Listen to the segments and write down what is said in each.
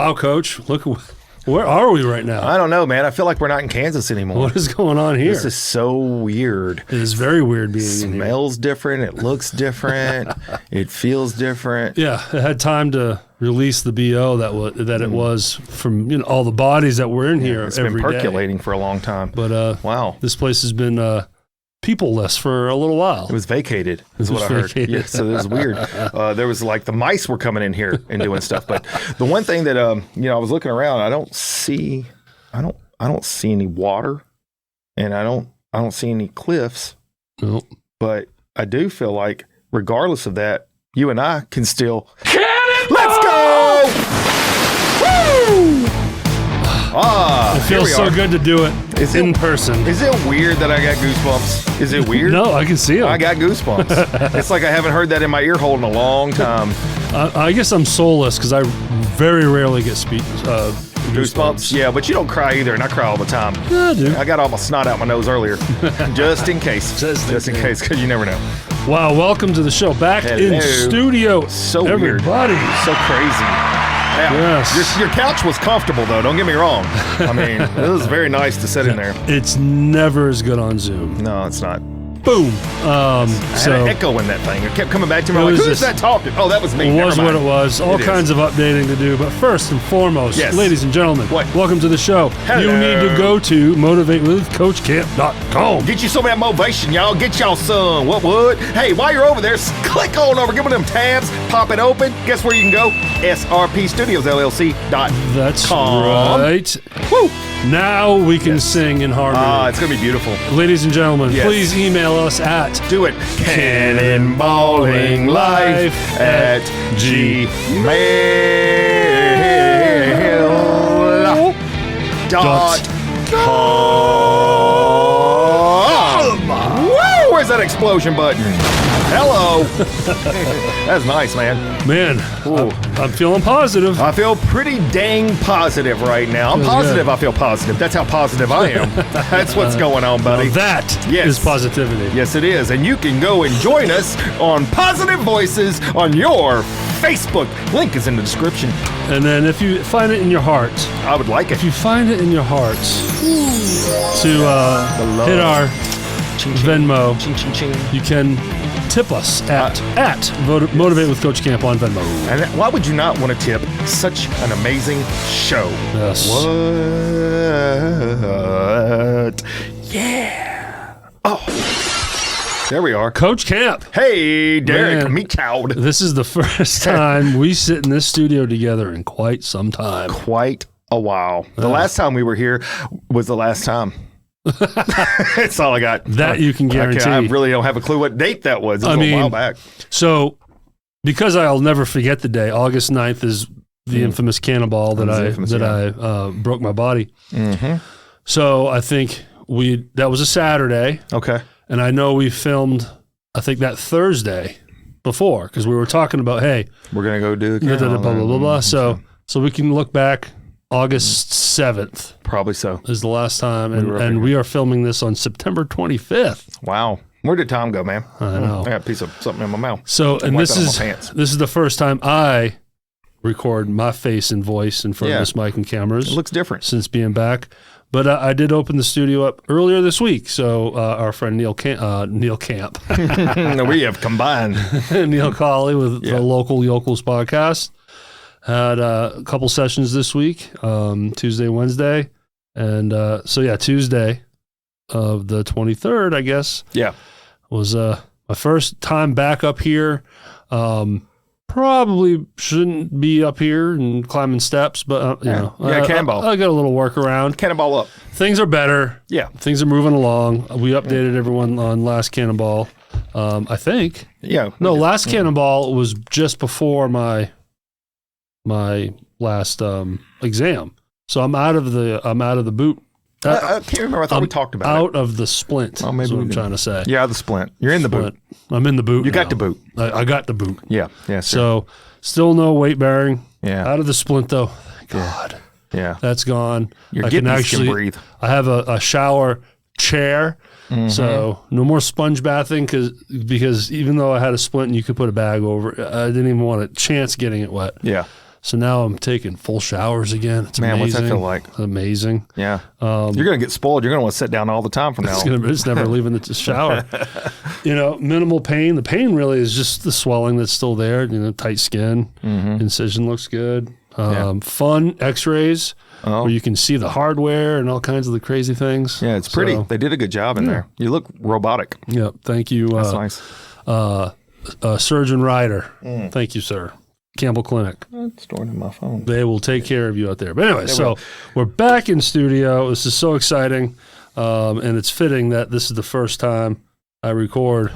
Wow, Coach. Look, where are we right now? I don't know, man. I feel like we're not in Kansas anymore. What is going on here? This is so weird. It is very weird being in here. Smells different. It looks different. It feels different. Yeah, it had time to release the BO that it was from all the bodies that were in here. It's every been percolating day. For a long time. But wow, this place has been people-less for a little while. It was vacated, is what I heard. Yeah, so it was weird. There was like the mice were coming in here and doing stuff. But the one thing that I was looking around, I don't see any water, and I don't see any cliffs. Nope. But I do feel like, regardless of that, you and I can still. Let's go! Woo! It feels so good to do it in person. Is it weird that I got goosebumps? Is it weird? No, I can see them. I got goosebumps. It's like I haven't heard that in my ear hole in a long time. I guess I'm soulless because I very rarely get goosebumps. Yeah, but you don't cry either, and I cry all the time. Yeah, I do. I got all my snot out my nose earlier, just in case. Just in case, because you never know. Wow, welcome to the show. Back in studio. So everybody. Weird. So crazy. Now, yes. Your couch was comfortable, though. Don't get me wrong. I mean, it was very nice to sit in there. It's never as good on Zoom. No, it's not. Boom. I had an echo in that thing. It kept coming back to me. Like, who's that talking? Oh, that was me. It was what it was. All kinds of updating to do. But first and foremost, ladies and gentlemen, welcome to the show. Hello. You need to go to motivatewithcoachcamp.com. Get you some of that motivation, y'all. Get y'all some. What would? Hey, while you're over there, click on over. Give them them tabs. Pop it open. Guess where you can go? SRP Studios LLC.com. That's right. Woo! Now we can sing in harmony. It's going to be beautiful. Ladies and gentlemen, please email us at cannonballing@gmail.com. Woo! Where's that explosion button? Hello. That's nice, man. Man, I'm feeling positive. I feel pretty dang positive right now. I'm positive I feel positive. That's how positive I am. That's what's going on, buddy. Now that is positivity. Yes, it is. And you can go and join us on Positive Voices on your Facebook. Link is in the description. And then if you find it in your heart, I would like it. If you find it in your heart to hit our Venmo, you can tip us at Motivate with Coach Camp on Venmo. And why would you not want to tip such an amazing show? Yes. What? Yeah. Oh. There we are. Coach Camp. Hey, Derek. Man, me chowed. This is the first time we sit in this studio together in quite some time. Quite a while. The last time we were here was the last time. That's all I got. That you can guarantee. I really don't have a clue what date that was. It was a while back. So, because I'll never forget the day, August 9th is the infamous cannonball that I broke my body. Mm-hmm. So I think that was a Saturday. Okay. And I know we filmed, I think that Thursday before, because we were talking about, hey, we're going to go do blah, blah, blah, blah. So we can look back. August 7th. Probably so. Is the last time. And we are filming this on September 25th. Wow. Where did time go, man? I know. I got a piece of something in my mouth. So, and this is the first time I record my face and voice in front of this mic and cameras. It looks different. Since being back. But I did open the studio up earlier this week. So our friend Neil Camp. We have combined. Neil Colley with the Local Yokels podcast. Had a couple sessions this week, Tuesday, Wednesday. And Tuesday of the 23rd, I guess. Yeah. Was my first time back up here. Probably shouldn't be up here and climbing steps, but cannonball. I got a little workaround. Cannonball up. Things are better. Yeah. Things are moving along. We updated everyone on last cannonball, I think. Yeah. No, last cannonball was just before my last exam. So I'm out of the boot. I can't remember. I thought we talked about out of the splint. Oh, maybe that's what I'm trying to say. Yeah, the splint. You're in the boot. I'm in the boot. You got the boot. I got the boot. Yeah. Yeah. So still no weight bearing. Yeah. Out of the splint though. Thank God. Yeah. That's gone. Your kidneys can breathe. I have a shower chair. Mm-hmm. So no more sponge bathing because even though I had a splint and you could put a bag over it, I didn't even want a chance getting it wet. Yeah. So now I'm taking full showers again. It's amazing. What's that feel like? It's amazing. Yeah. You're going to get spoiled. You're going to want to sit down all the time from now on. It's never leaving the shower. Minimal pain. The pain really is just the swelling that's still there. Tight skin. Incision looks good. Fun x-rays where you can see the hardware and all kinds of the crazy things. Yeah, it's pretty. They did a good job in there. You look robotic. Yeah, thank you. That's nice. Surgeon Ryder. Thank you, sir. Campbell Clinic. It's stored in my phone. They will take care of you out there. But anyway, we're back in studio. This is so exciting. And it's fitting that this is the first time I record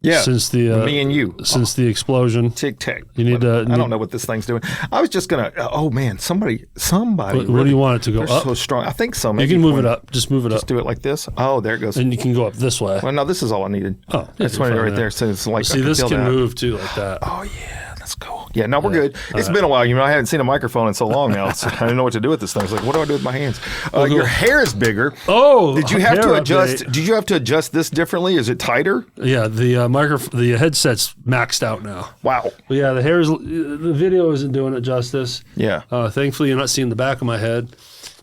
since the me and you since the explosion. Tic tac. You need to. I don't know what this thing's doing. I was just gonna. Oh man, somebody. What do you want it to go up? So strong. I think so. Maybe you can move it up. Just move it up. Just do it like this. Oh, there it goes. And you can go up this way. Well, no, this is all I needed. Oh, that's right there. So it's like see, this can move too, like that. Oh yeah. That's cool. Yeah, no, we're good. It's been a while. I haven't seen a microphone in so long now. So I didn't know what to do with this thing. I was like, what do I do with my hands? Your hair is bigger. Oh, did you have to adjust? Did you have to adjust this differently? Is it tighter? Yeah, the headset's maxed out now. Wow. But yeah, the video isn't doing it justice. Yeah. Thankfully, you're not seeing the back of my head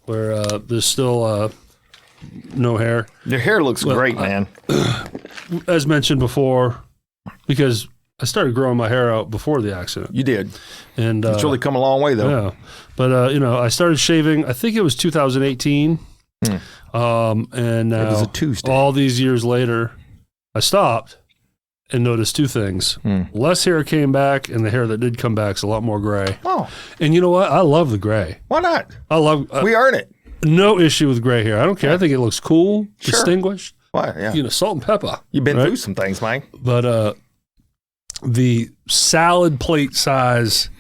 where there's still no hair. Your hair looks great, man. As mentioned before, because I started growing my hair out before the accident. You did. And it's really come a long way, though. Yeah. But, I started shaving, I think it was 2018. And now, it was a Tuesday. All these years later, I stopped and noticed two things. Less hair came back, and the hair that did come back is a lot more gray. Oh. And you know what? I love the gray. Why not? We earn it. No issue with gray hair. I don't care. I think it looks cool, distinguished. Why? Yeah. Salt and pepper. You've been through some things, Mike. But, the salad plate size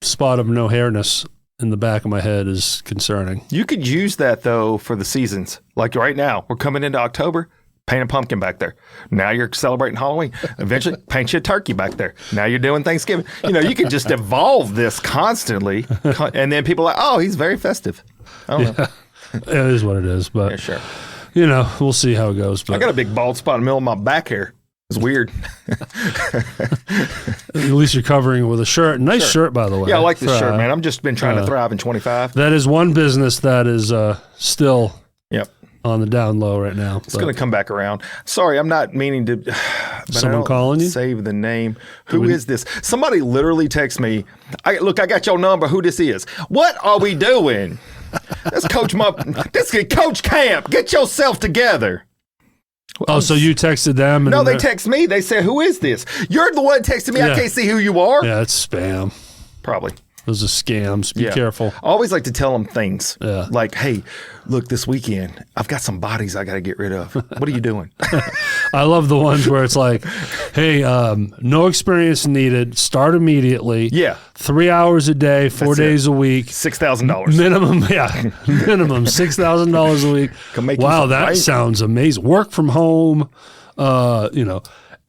spot of no hairness in the back of my head is concerning. You could use that, though, for the seasons. Like right now, we're coming into October, paint a pumpkin back there. Now you're celebrating Halloween. Eventually, paint you a turkey back there. Now you're doing Thanksgiving. You could just evolve this constantly. And then people are like, oh, he's very festive. I don't know. It is what it is. But, sure. We'll see how it goes. But I got a big bald spot in the middle of my back hair. It's weird. At least you're covering it with a shirt. Nice shirt, by the way. Yeah, I like this shirt, man. I've just been trying to thrive in 25. That is one business that is still on the down low right now. It's going to come back around. Sorry, I'm not meaning to. But someone calling you? Save the name. Who is this? Somebody literally texts me. I got your number. Who this is? What are we doing? This is Coach Camp. Get yourself together. Oh, so you texted them? No, they text me. They say, who is this? You're the one texting me. Yeah. I can't see who you are. Yeah, it's spam. Probably. Those are scams. Be careful. I always like to tell them things. Yeah. Like, hey, look, this weekend, I've got some bodies I got to get rid of. What are you doing? I love the ones where it's like, hey, no experience needed. Start immediately. Yeah. 3 hours a day, 4 days a week. $6,000. Minimum, minimum $6,000 a week. Wow, that sounds amazing. Work from home,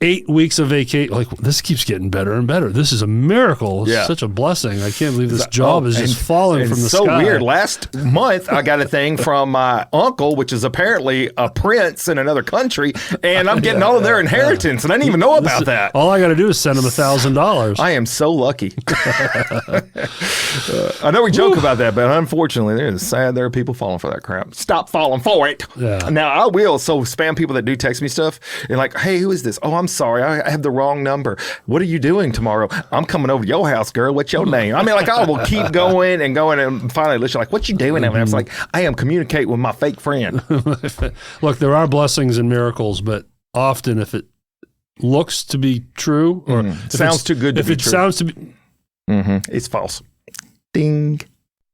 8 weeks of vacation. Like, this keeps getting better and better. This is a miracle. It's such a blessing. I can't believe this job is just falling from the sky. It's so weird. Last month, I got a thing from my uncle, which is apparently a prince in another country, and I'm getting all of their inheritance, and I didn't even know about that. All I got to do is send them $1,000. I am so lucky. I know we joke about that, but unfortunately, there are people falling for that crap. Stop falling for it. Yeah. Now, I will. So spam people that do text me stuff, and like, hey, who is this? Oh, I'm sorry, I have the wrong number. What are you doing tomorrow? I'm coming over to your house, girl. What's your name? I mean, like, I will keep going, and finally, Lisha, like, what you doing? And I was like, I am communicating with my fake friend. Look, there are blessings and miracles, but often if it looks to be true, or sounds too good to be true. Sounds to be, it's false. Ding.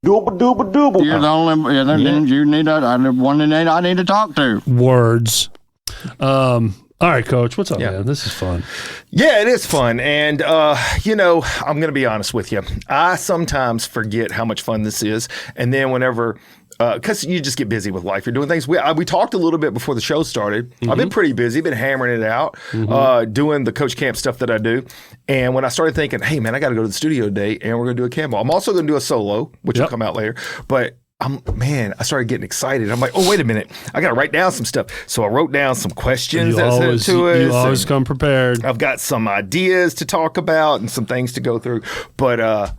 Dooba. You're the only you need I need to talk to. Words. All right, Coach, what's up, man? This is fun. Yeah, it is fun. And, I'm going to be honest with you. I sometimes forget how much fun this is. And then whenever, because you just get busy with life. You're doing things. We talked a little bit before the show started. I've been pretty busy, been hammering it out, doing the Coach Camp stuff that I do. And when I started thinking, hey, man, I got to go to the studio today and we're going to do a Cannonball. I'm also going to do a solo, which will come out later. But I started getting excited. I'm like, oh, wait a minute. I got to write down some stuff. So I wrote down some questions that sent to us. You always come prepared. I've got some ideas to talk about and some things to go through. But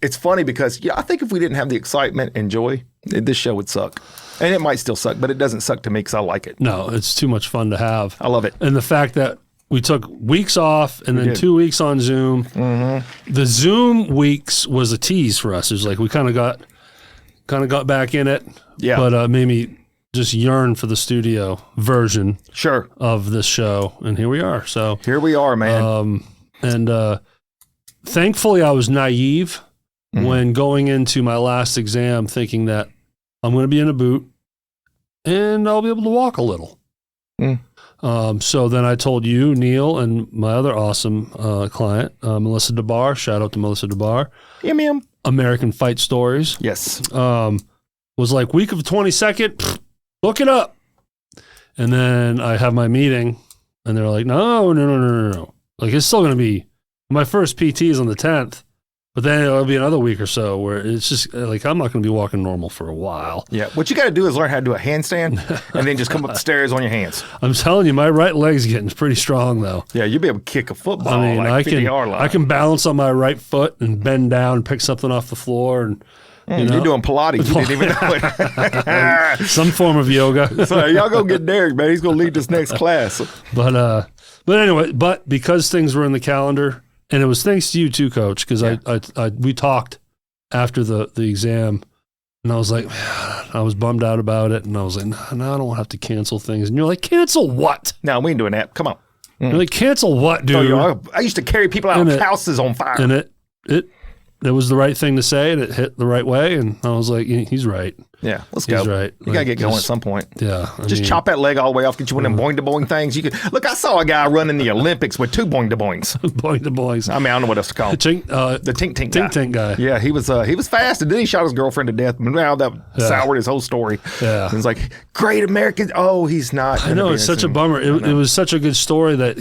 it's funny because, I think if we didn't have the excitement and joy, this show would suck. And it might still suck, but it doesn't suck to me because I like it. No, it's too much fun to have. I love it. And the fact that we took weeks off and then 2 weeks on Zoom. Mm-hmm. The Zoom weeks was a tease for us. It was like we kind of got back in it. Yeah. But made me just yearn for the studio version of this show. And here we are. So here we are, man. And thankfully I was naive when going into my last exam thinking that I'm going to be in a boot and I'll be able to walk a little. So then I told you, Neil, and my other awesome client, Melissa DeBar. Shout out to Melissa DeBar. Yum. American Fight Stories. Yes. Was like week of 22nd, book it up. And then I have my meeting, and they're like, no. Like, it's still going to be, my first PT is on the 10th. But then it'll be another week or so where it's just like, I'm not going to be walking normal for a while. Yeah. What you got to do is learn how to do a handstand and then just come up the stairs on your hands. I'm telling you, my right leg's getting pretty strong, though. Yeah. You'll be able to kick a football. I mean, I can balance on my right foot and bend down and pick something off the floor. And you're doing Pilates. You didn't even know it. Some form of yoga. So y'all go get Derek, man. He's going to lead this next class. But anyway, because things were in the calendar, and it was thanks to you too, Coach, because we talked after the exam, and I was like, man, I was bummed out about it, and I was like, no, I don't have to cancel things. And you're like, cancel what? No, we ain't doing that. Come on. You're like, cancel what, dude? I used to carry people out of houses on fire. And it was the right thing to say, and it hit the right way, and I was like, he's right. Yeah, let's go. He's right. You got to get going at some point. Yeah. Just chop that leg all the way off, get you one of them boing-to-boing things. You could look, I saw a guy run in the Olympics with 2 boing-to-boings. Boing-to-boings. I mean, I don't know what else to call it. The tink-tink guy. Yeah, he was fast, and then he shot his girlfriend to death. Now that soured his whole story. Yeah. And it's like, great American. Oh, he's not. I know, it's such a bummer. It was such a good story that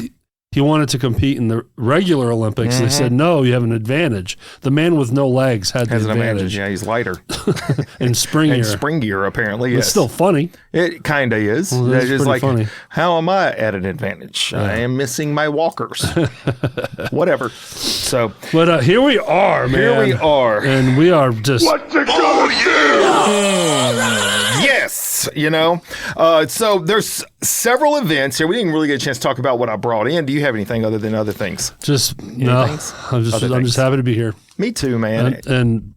he wanted to compete in the regular Olympics. They said, no, you have an advantage. The man with no legs has an advantage. Yeah, he's lighter. and springier. And springier, apparently, yes. It's still funny. It kind of is. Well, it's just like, funny. How am I at an advantage? Yeah. I am missing my walkers. Whatever. So, but here we are, man. Here we are. And we are just... What's it gonna Yes, so there's several events here. We didn't really get a chance to talk about what I brought in. Do you have anything other than other things? I'm just happy to be here. Me too, man. And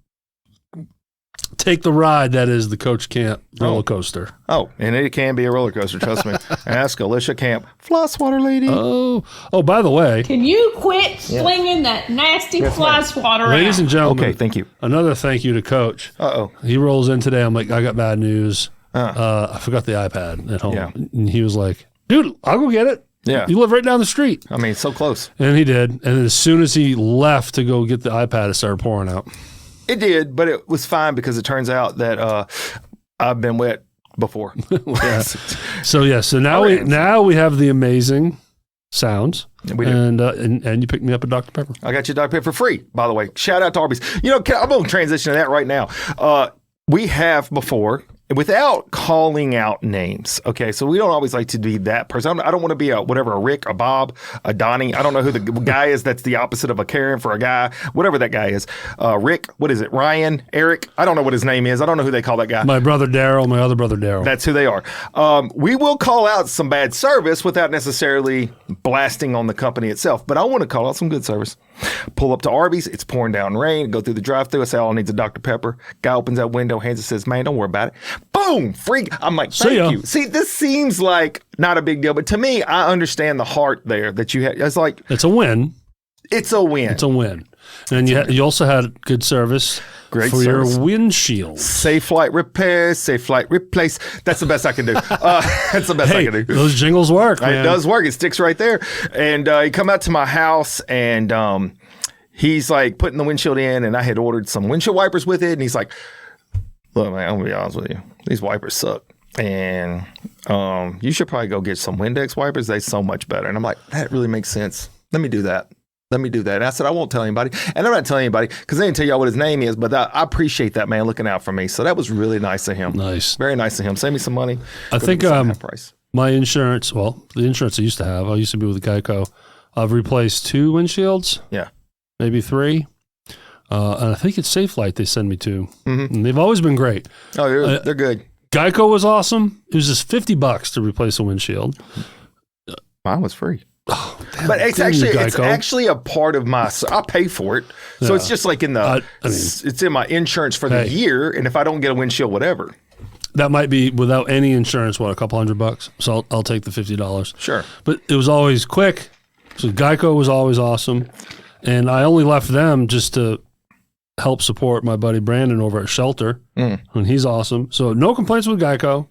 take the ride that is the Coach Camp roller coaster. Oh, and it can be a roller coaster, trust me. Ask Alicia Camp, fly swatter lady. Oh, by the way. Can you quit slinging that nasty fly swatter around? Ladies and gentlemen. Okay, thank you. Another thank you to Coach. Uh-oh. He rolls in today. I'm like, I got bad news. I forgot the iPad at home. Yeah. And he was like, dude, I'll go get it. Yeah. You live right down the street. I mean, so close. And he did. And as soon as he left to go get the iPad, it started pouring out. It did, but it was fine because it turns out that I've been wet before. Yeah. So now we have the amazing sounds. We do. And you picked me up a Dr. Pepper. I got you a Dr. Pepper for free, by the way. Shout out to Arby's. I'm going to transition to that right now. We have before, without calling out names, okay? So we don't always like to be that person. I don't want to be a Rick, a Bob, a Donnie. I don't know who the guy is that's the opposite of a Karen for a guy, whatever that guy is. Rick, what is it? Ryan, Eric? I don't know what his name is. I don't know who they call that guy. My brother Daryl, my other brother Daryl. That's who they are. We will call out some bad service without necessarily blasting on the company itself, but I want to call out some good service. Pull up to Arby's. It's pouring down rain. Go through the drive-thru. I say, all I need is a Dr. Pepper. Guy opens that window, hands it, says, man, don't worry about it. Boom! Freak. I'm like, thank you. See, this seems like not a big deal, but to me, I understand the heart there that you had. It's like... It's a win. It's a win. It's a win. And you also had good service for your windshield. Safe flight repair, safe flight replace. That's the best I can do. That's the best I can do. Those jingles work, man. It does work. It sticks right there. And he come out to my house and he's like putting the windshield in, and I had ordered some windshield wipers with it. And he's like, look, man, I'm going to be honest with you. These wipers suck. And you should probably go get some Windex wipers. They're so much better. And I'm like, that really makes sense. Let me do that. Let me do that. And I said, I won't tell anybody. And I'm not telling anybody because I didn't tell y'all what his name is, but I appreciate that man looking out for me. So that was really nice of him. Nice. Very nice of him. Save me some money. I think my insurance, the insurance I used to be with Geico. I've replaced 2 windshields. Yeah. Maybe 3. And I think it's Safelite they send me to. Mm-hmm. And they've always been great. Oh, they're good. Geico was awesome. It was just $50 to replace a windshield. Mine was free. Oh, damn, but it's actually a part of my. I pay for it, so it's just like in the. It's in my insurance for the year, and if I don't get a windshield, whatever. That might be without any insurance. What, a couple $100? So I'll take the $50. Sure. But it was always quick. So Geico was always awesome, and I only left them just to help support my buddy Brandon over at Shelter, and he's awesome. So no complaints with Geico.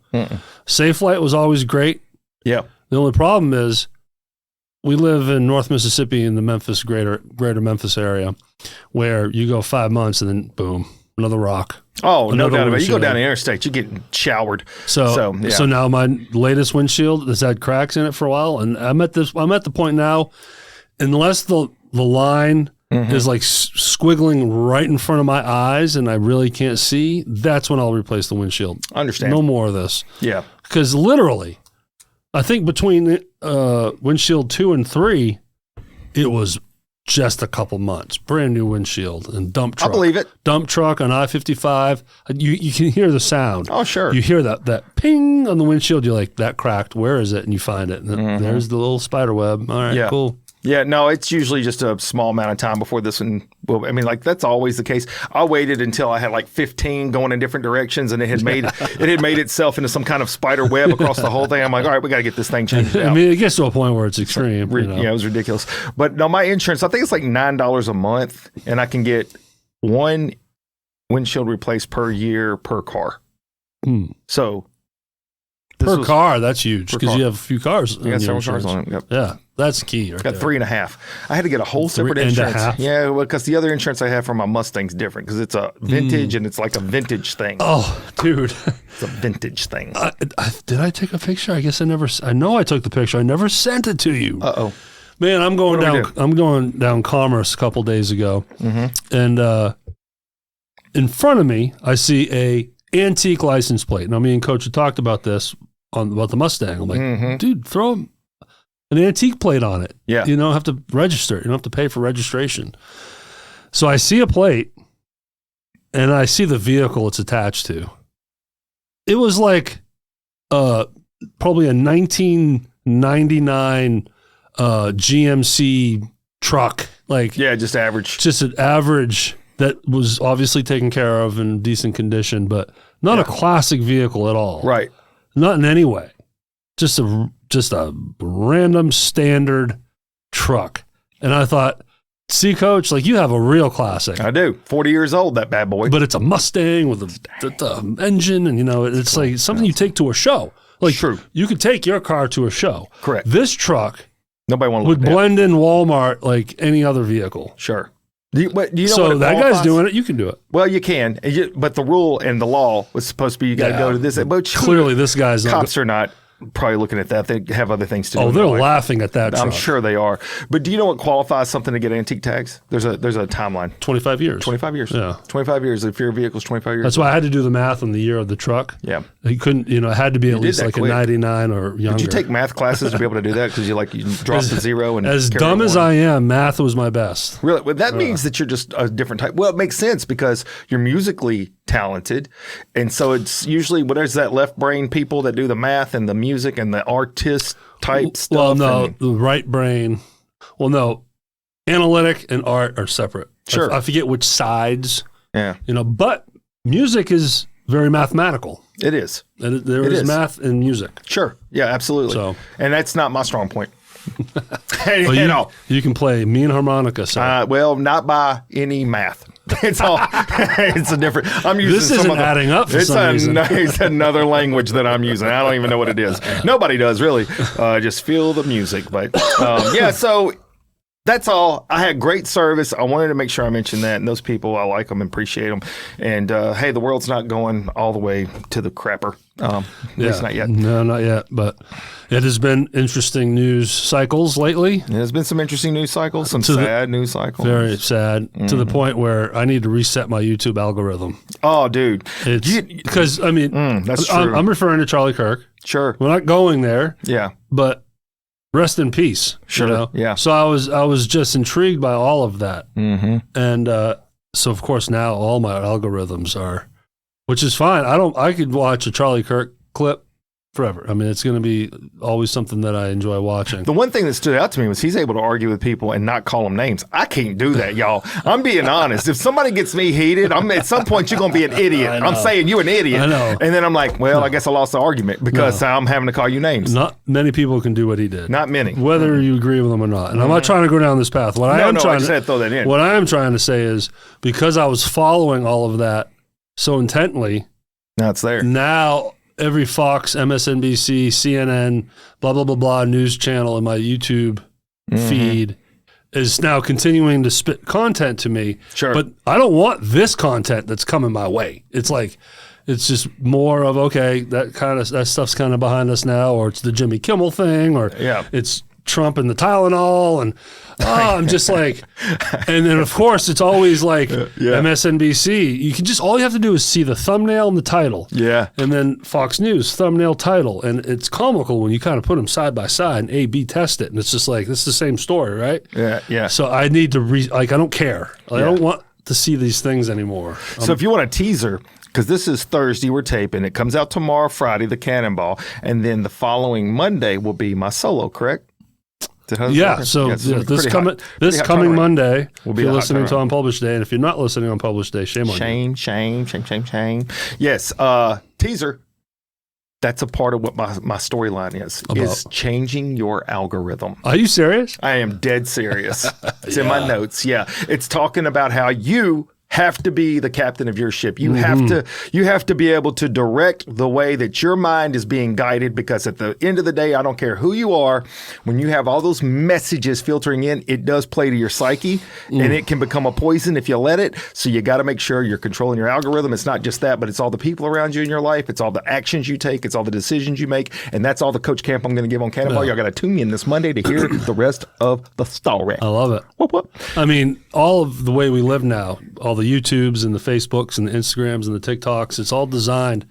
Safelite was always great. Yeah. The only problem is we live in North Mississippi in the Memphis, greater Memphis area, where you go 5 months and then boom, another rock. Oh, no doubt about it. You go down the interstate, you're getting showered. So now my latest windshield has had cracks in it for a while, and I'm at the point now, unless the line is like squiggling right in front of my eyes and I really can't see, that's when I'll replace the windshield. Understand. No more of this. Yeah. Because literally, I think between windshield 2 and 3, it was just a couple months. Brand new windshield and dump truck. I believe it. Dump truck on I-55. You can hear the sound. Oh, sure. You hear that ping on the windshield. You're like, that cracked. Where is it? And you find it. And there's the little spider web. All right, cool. Yeah, no, it's usually just a small amount of time before this one. Well, I mean, like that's always the case. I waited until I had like 15 going in different directions, and it had made itself into some kind of spider web across the whole thing. I'm like, all right, we got to get this thing changed out. I mean, it gets to a point where it's extreme. Yeah, it was ridiculous. But no, my insurance, I think it's like $9 a month, and I can get 1 windshield replaced per year per car. So. Per car, that's huge because you have a few cars. You got several cars on it. Yep. Yeah, that's key. Right got 3.5. I had to get a whole separate insurance. Yeah, well, because the other insurance I have for my Mustang's different because it's a vintage and it's like a vintage thing. Oh, dude, it's a vintage thing. Did I take a picture? I guess I never. I know I took the picture. I never sent it to you. Man, I'm going down. I'm going down Commerce a couple days ago, and in front of me, I see a antique license plate. Now, me and Coach had talked about this. About the Mustang. I'm like, dude, throw an antique plate on it. Yeah. You don't have to register. You don't have to pay for registration. So I see a plate and I see the vehicle it's attached to. It was like probably a 1999 GMC truck. Like, yeah, just average. Just an average that was obviously taken care of in decent condition, but not a classic vehicle at all. Right. Not in any way. Just a random standard truck. And I thought, see, Coach, like you have a real classic. I do. 40 years old, that bad boy. But it's a Mustang with the engine, and it's like something you take to a show. Like, true. You could take your car to a show. Correct. This truck nobody would blend in Walmart like any other vehicle. Sure. Do you know so that guy's doing it. You can do it. Well, you can, but the rule and the law was supposed to be you got to go to this. But clearly, this guy's cops are not probably looking at that. They have other things to do. Oh, they're laughing at that. I'm sure they are. But do you know what qualifies something to get antique tags? There's a timeline. 25 years. 25 years. Yeah. 25 years. If your vehicle's 25 years. That's why I had to do the math on the year of the truck. Yeah. He couldn't. It had to be at least like quick. A 99 or younger. Did you take math classes to be able to do that? Because you drop the zero and as dumb as I am, math was my best. Really? Well, that means that you're just a different type. Well, it makes sense because you're musically talented, and so it's usually there's that left brain people that do the math and the music and the artist type stuff. Well, no, the right brain. Well, no, analytic and art are separate. Sure, I forget which sides. Yeah, but music is very mathematical. It is. There is math in music. Sure. Yeah, absolutely. So, and that's not my strong point. You can play mean harmonica. So. Well, not by any math. It's all. It's a different. I'm using. This isn't adding up. For some reason. It's another language that I'm using. I don't even know what it is. Nobody does really. Just feel the music. But yeah. So That's all. I had great service. I wanted to make sure I mentioned that. And those people, I like them and appreciate them. And hey, the world's not going all the way to the crapper. At least not yet. No, not yet. But it has been interesting news cycles lately. There's been some interesting news cycles, some sad news cycles. Very sad, to the point where I need to reset my YouTube algorithm. Oh, dude. Because, I mean, that's true. I'm referring to Charlie Kirk. Sure. We're not going there. Yeah. But rest in peace. Sure. You know? Yeah. So I was just intrigued by all of that. And so, of course, now all my algorithms are, which is fine. I could watch a Charlie Kirk clip forever. I mean, it's going to be always something that I enjoy watching. The one thing that stood out to me was he's able to argue with people and not call them names. I can't do that, y'all. I'm being honest. If somebody gets me heated, at some point you're going to be an idiot. I'm saying you're an idiot. I know. And then I'm like, well, I guess I lost the argument because I'm having to call you names. Not many people can do what he did. Not many. Whether you agree with him or not. And I'm not trying to go down this path. What I am trying to say is, because I was following all of that so intently, now it's there. Now every Fox, MSNBC, CNN, blah, blah, blah, blah, news channel in my YouTube feed is now continuing to spit content to me. Sure. But I don't want this content that's coming my way. It's like, it's just more of, okay, that stuff's kind of behind us now, or it's the Jimmy Kimmel thing, or it's Trump and the Tylenol, and I'm just like, and then of course it's always like MSNBC. You can just, all you have to do is see the thumbnail and the title, and then Fox News thumbnail, title, and it's comical when you kind of put them side by side and A/B test it, and it's just like, this is the same story, right? Yeah. So I need to I don't care. I don't want to see these things anymore. So if you want a teaser, because this is Thursday, we're taping. It comes out tomorrow, Friday, the Cannonball, and then the following Monday will be my solo, correct? This coming Monday, if you're listening to Unpublished Day, and if you're not listening on Unpublished Day, shame on you. Shame. Yes, teaser. That's a part of what my storyline is changing your algorithm. Are you serious? I am dead serious. It's in my notes. Yeah, it's talking about how you have to be the captain of your ship. You have to be able to direct the way that your mind is being guided, because at the end of the day, I don't care who you are, when you have all those messages filtering in, it does play to your psyche and it can become a poison if you let it. So you got to make sure you're controlling your algorithm. It's not just that, but it's all the people around you in your life. It's all the actions you take. It's all the decisions you make. And that's all the Coach Camp I'm going to give on Cannonball. Y'all got to tune in this Monday to hear the rest of the story. I love it. Whoop. I mean, all of the way we live now, all the YouTubes and the Facebooks and the Instagrams and the TikToks, it's all designed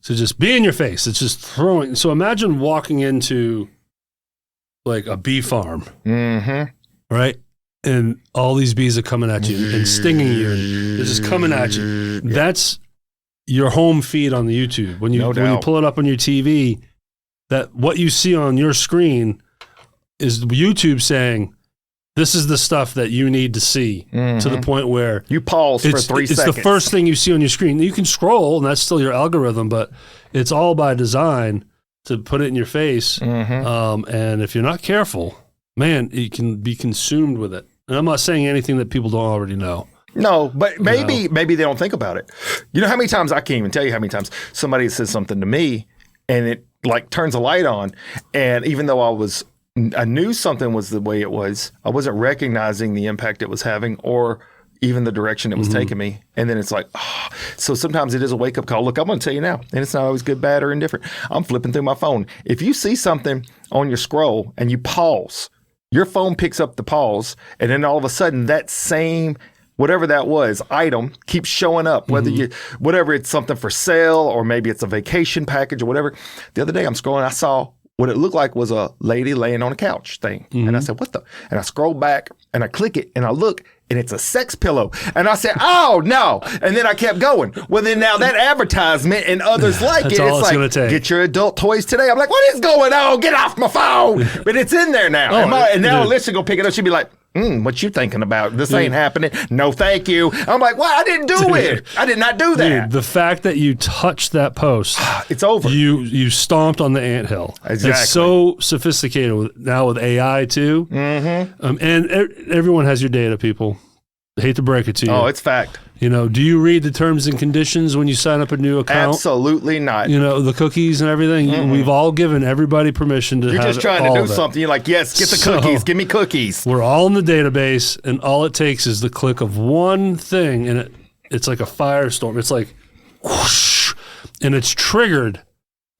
to just be in your face. It's just throwing. So imagine walking into like a bee farm, right? And all these bees are coming at you and stinging you, and they're just coming at you. That's your home feed on the YouTube. When you pull it up on your TV, that what you see on your screen is YouTube saying, this is the stuff that you need to see, to the point where you pause for 3 seconds. It's the first thing you see on your screen. You can scroll, and that's still your algorithm, but it's all by design to put it in your face. And if you're not careful, man, you can be consumed with it. And I'm not saying anything that people don't already know. No, but maybe they don't think about it. You know how many times, I can't even tell you how many times somebody says something to me and it like turns a light on, and even though I knew something was the way it was, I wasn't recognizing the impact it was having or even the direction it was taking me. And then it's like, so sometimes it is a wake-up call. Look, I'm going to tell you now, and it's not always good, bad, or indifferent. I'm flipping through my phone. If you see something on your scroll and you pause, your phone picks up the pause, and then all of a sudden that same whatever that was, item keeps showing up, whatever it's something for sale or maybe it's a vacation package or whatever. The other day I'm scrolling, I saw what it looked like was a lady laying on a couch thing. And I said, what the? And I scroll back and I click it and I look and it's a sex pillow. And I said, oh, no. And then I kept going. Well, then now that advertisement and others like it, it's like, get your adult toys today. I'm like, what is going on? Get off my phone. But it's in there now. And now Alyssa go pick it up. She'd be like, what you thinking about? This ain't happening. No, thank you. I'm like, well, I didn't do it. I did not do that. Dude, the fact that you touched that post, it's over. You stomped on the anthill. Exactly. It's so sophisticated now with AI too. And everyone has your data, people. I hate to break it to you. Oh, it's fact. Do you read the terms and conditions when you sign up a new account? Absolutely not. The cookies and everything. We've all given everybody permission to have You're just trying to do something. You're like, yes, get the cookies. Give me cookies. We're all in the database, and all it takes is the click of one thing, and it's like a firestorm. It's like whoosh, and it's triggered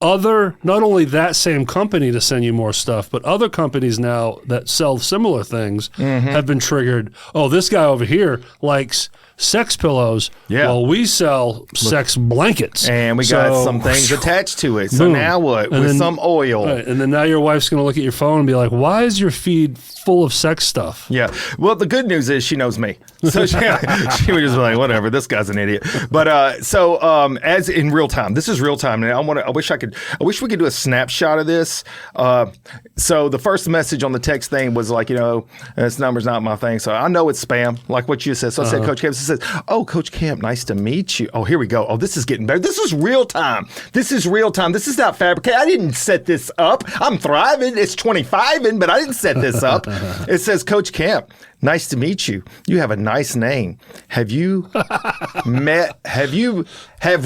not only that same company to send you more stuff, but other companies now that sell similar things have been triggered. Oh, this guy over here likes sex pillows. Yeah. Well, we sell sex blankets. And we got some things attached to it. So now what? With some oil. Right, and then now your wife's going to look at your phone and be like, why is your feed full of sex stuff? Yeah. Well, the good news is she knows me. So she would just be like, whatever, this guy's an idiot. But as in real time, this is real time. And I wish we could do a snapshot of this. So the first message on the text thing was like, this number's not my thing. So I know it's spam, like what you said. So I said, Coach Camp, says, oh, Coach Camp, nice to meet you. Oh, here we go. Oh, this is getting better. This is real time. This is real time. This is not fabricated. I didn't set this up. I'm thriving. It's 25-ing, but I didn't set this up. It says, Coach Camp, nice to meet you. You have a nice name. Have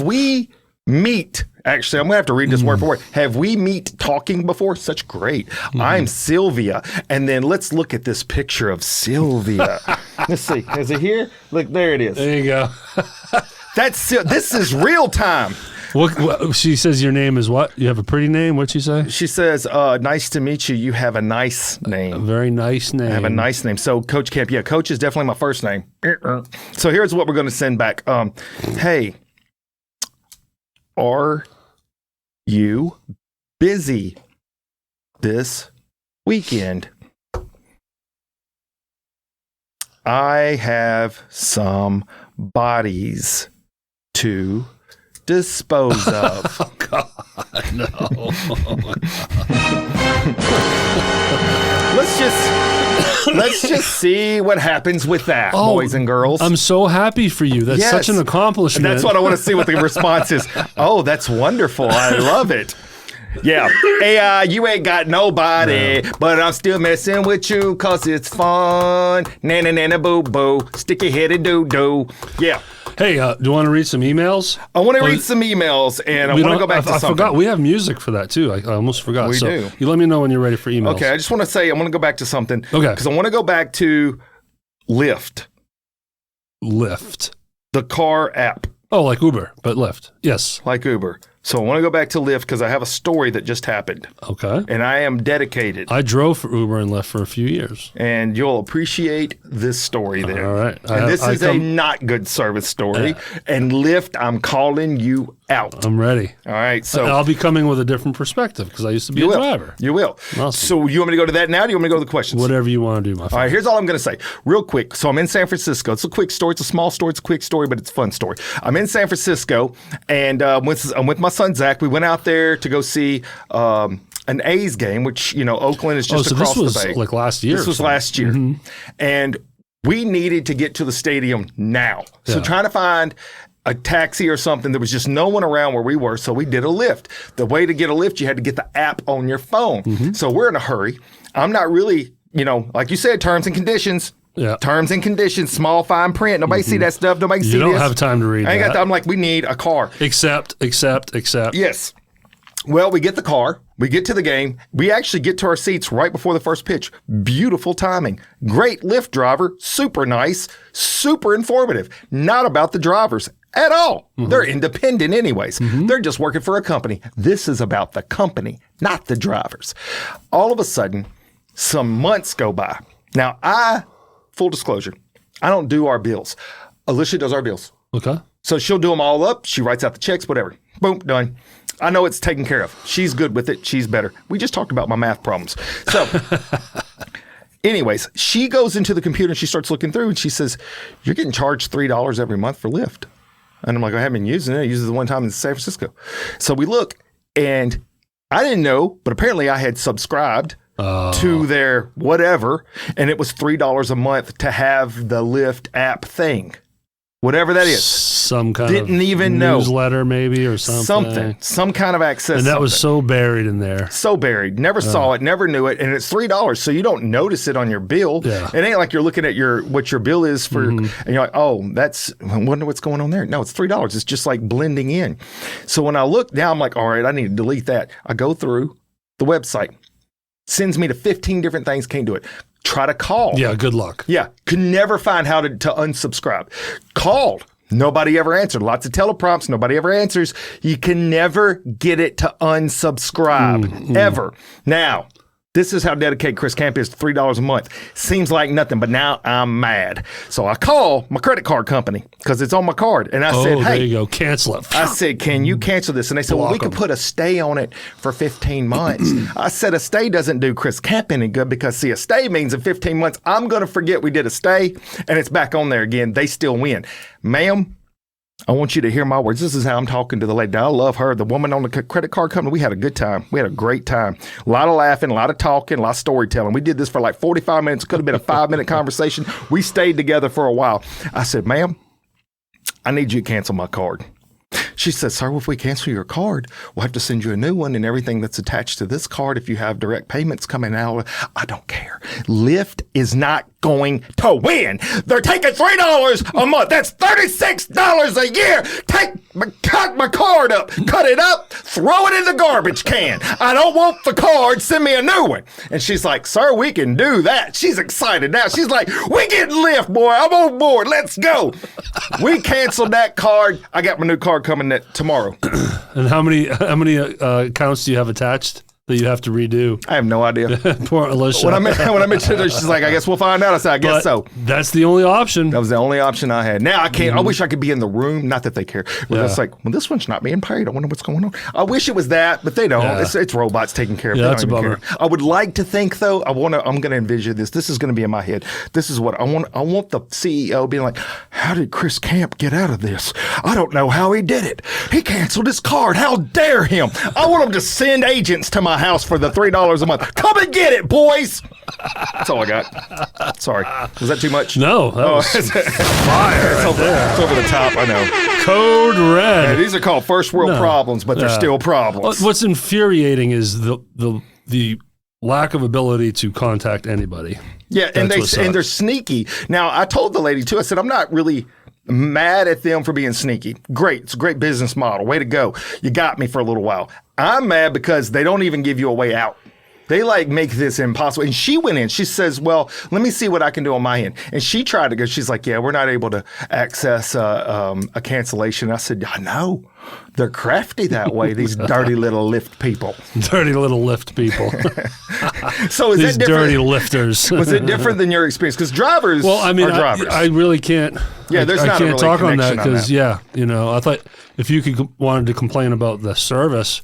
we meet? Actually, I'm going to have to read this word for word. Have we meet talking before? Such great. I'm Sylvia. And then let's look at this picture of Sylvia. Let's see. Is it here? Look, there it is. There you go. This is real time. What she says your name is what? You have a pretty name? What'd she say? She says, nice to meet you. You have a nice name. A very nice name. I have a nice name. So Coach Camp, Coach is definitely my first name. So here's what we're going to send back. Hey, are you busy this weekend? I have some bodies to dispose of. Oh, God, no. Let's just see what happens with that, boys and girls. I'm so happy for you. That's such an accomplishment. And that's what I want to see what the response is. Oh, that's wonderful. I love it. Yeah. Hey, you ain't got nobody, but I'm still messing with you because it's fun. Nana, nana, boo, boo. Sticky headed doo doo. Yeah. Hey, do you want to read some emails? I want to read some emails, and I want to go back to something. I forgot. We have music for that, too. I almost forgot. We do. You let me know when you're ready for emails. Okay, I just want to say I want to go back to something. Okay. Because I want to go back to Lyft. Lyft. The car app. Oh, like Uber, but Lyft. Yes. Like Uber. So I want to go back to Lyft because I have a story that just happened. Okay. And I am dedicated. I drove for Uber and Lyft for a few years. And you'll appreciate this story there. All right. And this is a not good service story. And Lyft, I'm calling you out. I'm ready. All right. So I'll be coming with a different perspective because I used to be a driver. You will. Awesome. So you want me to go to that now? Or do you want me to go to the questions? Whatever you want to do, my friend. All right. Here's all I'm going to say real quick. So I'm in San Francisco. It's a quick story. It's a small story. It's a quick story, but it's a fun story. I'm in San Francisco and I'm with my son, Zach. We went out there to go see an A's game, which, Oakland is just across the bay. So this was like last year. This was last year. Mm-hmm. And we needed to get to the stadium now. So trying to find a taxi or something, there was just no one around where we were. So we did a Lyft. The way to get a Lyft, you had to get the app on your phone. Mm-hmm. So we're in a hurry. I'm not really, like you said, terms and conditions. Yeah. Terms and conditions, small fine print. Nobody see that stuff. Nobody see this. You don't have time to read I ain't that. got time. I'm like, we need a car. Accept. Yes. Well, we get the car. We get to the game. We actually get to our seats right before the first pitch. Beautiful timing. Great Lyft driver. Super nice. Super informative. Not about the drivers at all. Mm-hmm. They're independent anyways. Mm-hmm. They're just working for a company. This is about the company, not the drivers. All of a sudden, some months go by. Now, full disclosure, I don't do our bills. Alicia does our bills. Okay. So she'll do them all up. She writes out the checks, whatever. Boom, done. I know it's taken care of. She's good with it. She's better. We just talked about my math problems. So anyways, she goes into the computer and she starts looking through and she says, you're getting charged $3 every month for Lyft. And I'm like, I haven't been using it. I used it the one time in San Francisco. So we look and I didn't know, but apparently I had subscribed to their whatever. And it was $3 a month to have the Lyft app thing. whatever that is. Some kind Didn't of even know. Newsletter maybe or something. Some kind of access. And that was so buried in there. So buried. Never saw it, never knew it. And it's $3, so you don't notice it on your bill. Yeah. It ain't like you're looking at what your bill is for, and you're like, oh, I wonder what's going on there. No, it's $3. It's just like blending in. So when I look now, I'm like, all right, I need to delete that. I go through the website. Sends me to 15 different things, can't do it. Try to call. Yeah, good luck. Yeah, could never find how to unsubscribe. Called. Nobody ever answered. Lots of teleprompts. Nobody ever answers. You can never get it to unsubscribe, ever. Now, this is how dedicated Chris Camp is to $3 a month. Seems like nothing, but now I'm mad. So I call my credit card company because it's on my card. And I said, hey. There you go. Cancel it. I said, can you cancel this? And they said, well, we could put a stay on it for 15 months. I said, a stay doesn't do Chris Camp any good because, see, a stay means in 15 months, I'm going to forget we did a stay and it's back on there again. They still win. Ma'am, I want you to hear my words. This is how I'm talking to the lady. I love her. The woman on the credit card company, we had a good time. We had a great time. A lot of laughing, a lot of talking, a lot of storytelling. We did this for like 45 minutes. Could have been a 5-minute conversation. We stayed together for a while. I said, ma'am, I need you to cancel my card. She said, sir, well, if we cancel your card, we'll have to send you a new one and everything that's attached to this card. If you have direct payments coming out, I don't care. Lyft is not going to win. They're taking $3 a month. That's $36 a year. Cut my card up, cut it up, throw it in the garbage can. I don't want the card. Send me a new one. And she's like, sir, we can do that. She's excited now. She's like, we get Lyft, boy. I'm on board. Let's go. We canceled that card. I got my new card coming tomorrow. And how many accounts do you have attached that you have to redo? I have no idea. Poor Alicia. When I mentioned her, she's like, I guess we'll find out. I said, I guess so. That's the only option. That was the only option I had. Now I can't. I wish I could be in the room. Not that they care. But it's like, well, this one's not being paid. I wonder what's going on. I wish it was that, but they don't. Yeah. It's robots taking care of it. Yeah, that's a bummer. I would like to think though. I'm going to envision this. This is going to be in my head. This is what I want. I want the CEO being like, how did Chris Camp get out of this? I don't know how he did it. He canceled his card. How dare him? I want him to send agents to my house for the $3 a month. Come and get it, boys. That's all I got. Sorry. Was that too much? No. That was fire. It's over the top. I know. Code red. Yeah, these are called first world problems, but they're still problems. What's infuriating is the lack of ability to contact anybody. Yeah, and they're sneaky. Now, I told the lady too, I said, I'm not really mad at them for being sneaky. Great. It's a great business model. Way to go. You got me for a little while. I'm mad because they don't even give you a way out. They make this impossible. And she went in. She says, well, let me see what I can do on my end. And she tried to go. She's like, yeah, we're not able to access a cancellation. I said, I know. They're crafty that way, these dirty little Lyft people. Dirty little Lyft people. So is these that different? Dirty lifters. Was it different than your experience? Because drivers are drivers. I really can't. Yeah, there's I not can't a really talk on that because, I thought if you wanted to complain about the service,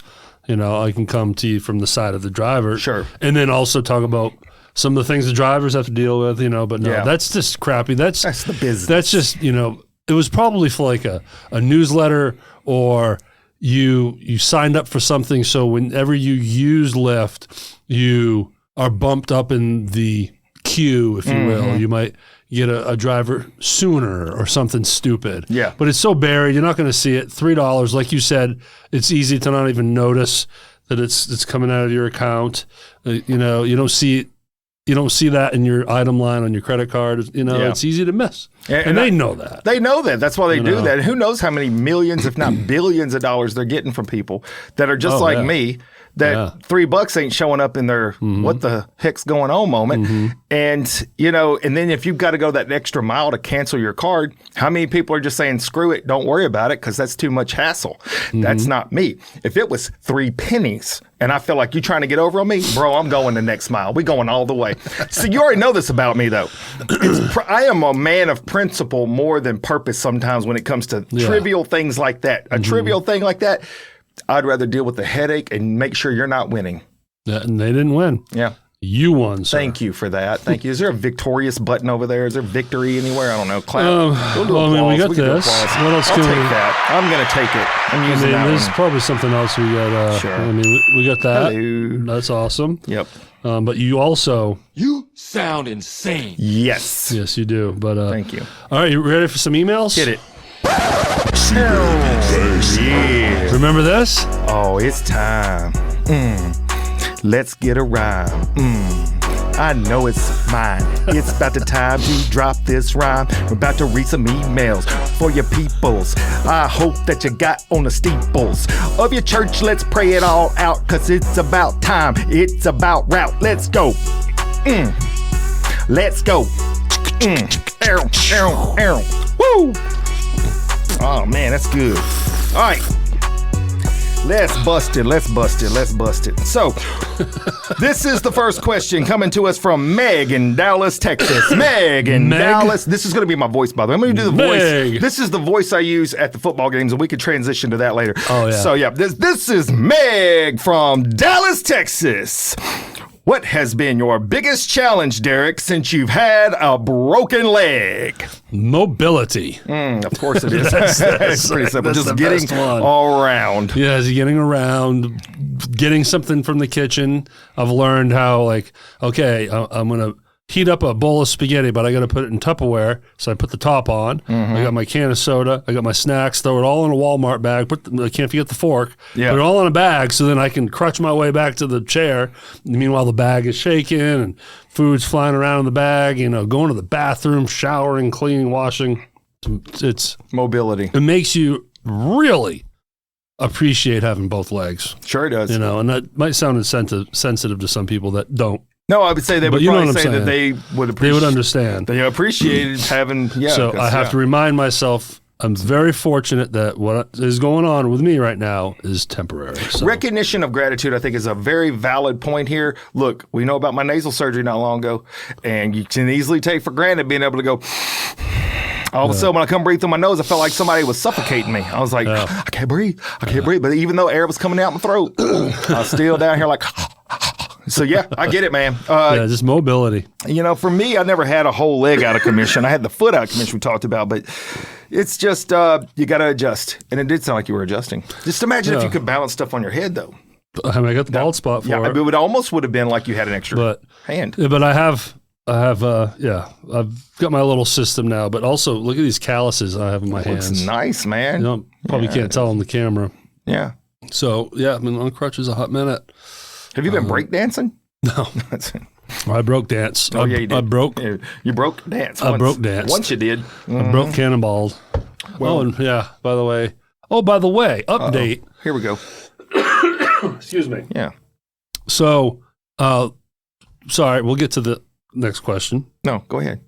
I can come to you from the side of the driver. Sure. And then also talk about some of the things the drivers have to deal with, but no, that's just crappy. That's the business. That's just, it was probably for like a newsletter or you signed up for something. So whenever you use Lyft, you are bumped up in the queue, if you will. You might get a driver sooner or something stupid. Yeah. But it's so buried, you're not going to see it. $3, like you said, it's easy to not even notice that it's coming out of your account. You don't see it. You don't see that in your item line on your credit card. It's easy to miss. And they know that. They know that. That's why they do that. Who knows how many millions, if not billions of dollars they're getting from people that are just me, that $3 ain't showing up in their what the heck's going on moment. And, and then if you've got to go that extra mile to cancel your card, how many people are just saying, screw it, don't worry about it because that's too much hassle. That's not me. If it was 3 pennies and I feel like you're trying to get over on me, bro, I'm going the next mile. We're going all the way. So you already know this about me, though. I am a man of principle more than purpose sometimes when it comes to trivial things like that. A trivial thing like that, I'd rather deal with the headache and make sure you're not winning. Yeah, and they didn't win. Yeah. You won, sir. Thank you for that. Thank you. Is there a victorious button over there? Is there victory anywhere? I don't know. Clap. We'll do applause. We got this. What else I'll take that. I'm going to take it. I'm using that there's probably something else we got. Sure. We got that. Hello. That's awesome. Yep. But you also... You sound insane. Yes. Yes, you do. But thank you. All right, you ready for some emails? Hit it. Yeah. Remember this? Oh, it's time. Let's get a rhyme. I know it's mine. It's about the time to drop this rhyme. We're about to read some emails for your peoples. I hope that you got on the steeples of your church. Let's pray it all out, cause it's about time. It's about route. Let's go. Let's go. Woo! Oh man, that's good. All right. Let's bust it. So, this is the first question coming to us from Meg in Dallas, Texas. Meg in Dallas. This is going to be my voice, by the way. I'm going to do the voice. This is the voice I use at the football games, and we could transition to that later. Oh, yeah. So, yeah, this is Meg from Dallas, Texas. What has been your biggest challenge, Derek, since you've had a broken leg? Mobility. Of course it is. It's pretty simple. Just getting all around. Yeah, getting around, getting something from the kitchen. I've learned how, like, okay, I'm going to heat up a bowl of spaghetti, but I got to put it in Tupperware. So I put the top on. I got my can of soda. I got my snacks. Throw it all in a Walmart bag. I can't forget the fork. Yeah. Put it all in a bag so then I can crutch my way back to the chair. Meanwhile, the bag is shaking and food's flying around in the bag. You know, going to the bathroom, showering, cleaning, washing. It's mobility. It makes you really appreciate having both legs. Sure it does. You know, and that might sound sensitive to some people that don't. No, I would say they would probably say that they would appreciate. They would understand. They appreciate having, So I have to remind myself, I'm very fortunate that what is going on with me right now is temporary. So. Recognition of gratitude, I think, is a very valid point here. Look, we know about my nasal surgery not long ago, and you can easily take for granted being able to go. All of a sudden, when I come breathe through my nose, I felt like somebody was suffocating me. I was like, I can't breathe. But even though air was coming out my throat, I was still down here like. So, yeah, I get it, man. Just mobility. You know, for me, I never had a whole leg out of commission. I had the foot out of commission we talked about, but it's just you got to adjust. And it did sound like you were adjusting. Just imagine if you could balance stuff on your head, though. I mean, I got the bald spot for it. It would have been like you had an extra hand. Yeah, but I've got my little system now. But also, look at these calluses I have in my hands. It's nice, man. You know, probably can't tell on the camera. Yeah. So, yeah, I've been on crutches a hot minute. Have you been breakdancing? No. I broke dance. Oh, yeah, you did. I broke. You broke dance. I broke dance. Once you did. I broke Cannonballed. Well, and by the way, update. Here we go. Excuse me. Yeah. So, sorry, we'll get to the next question. No, go ahead.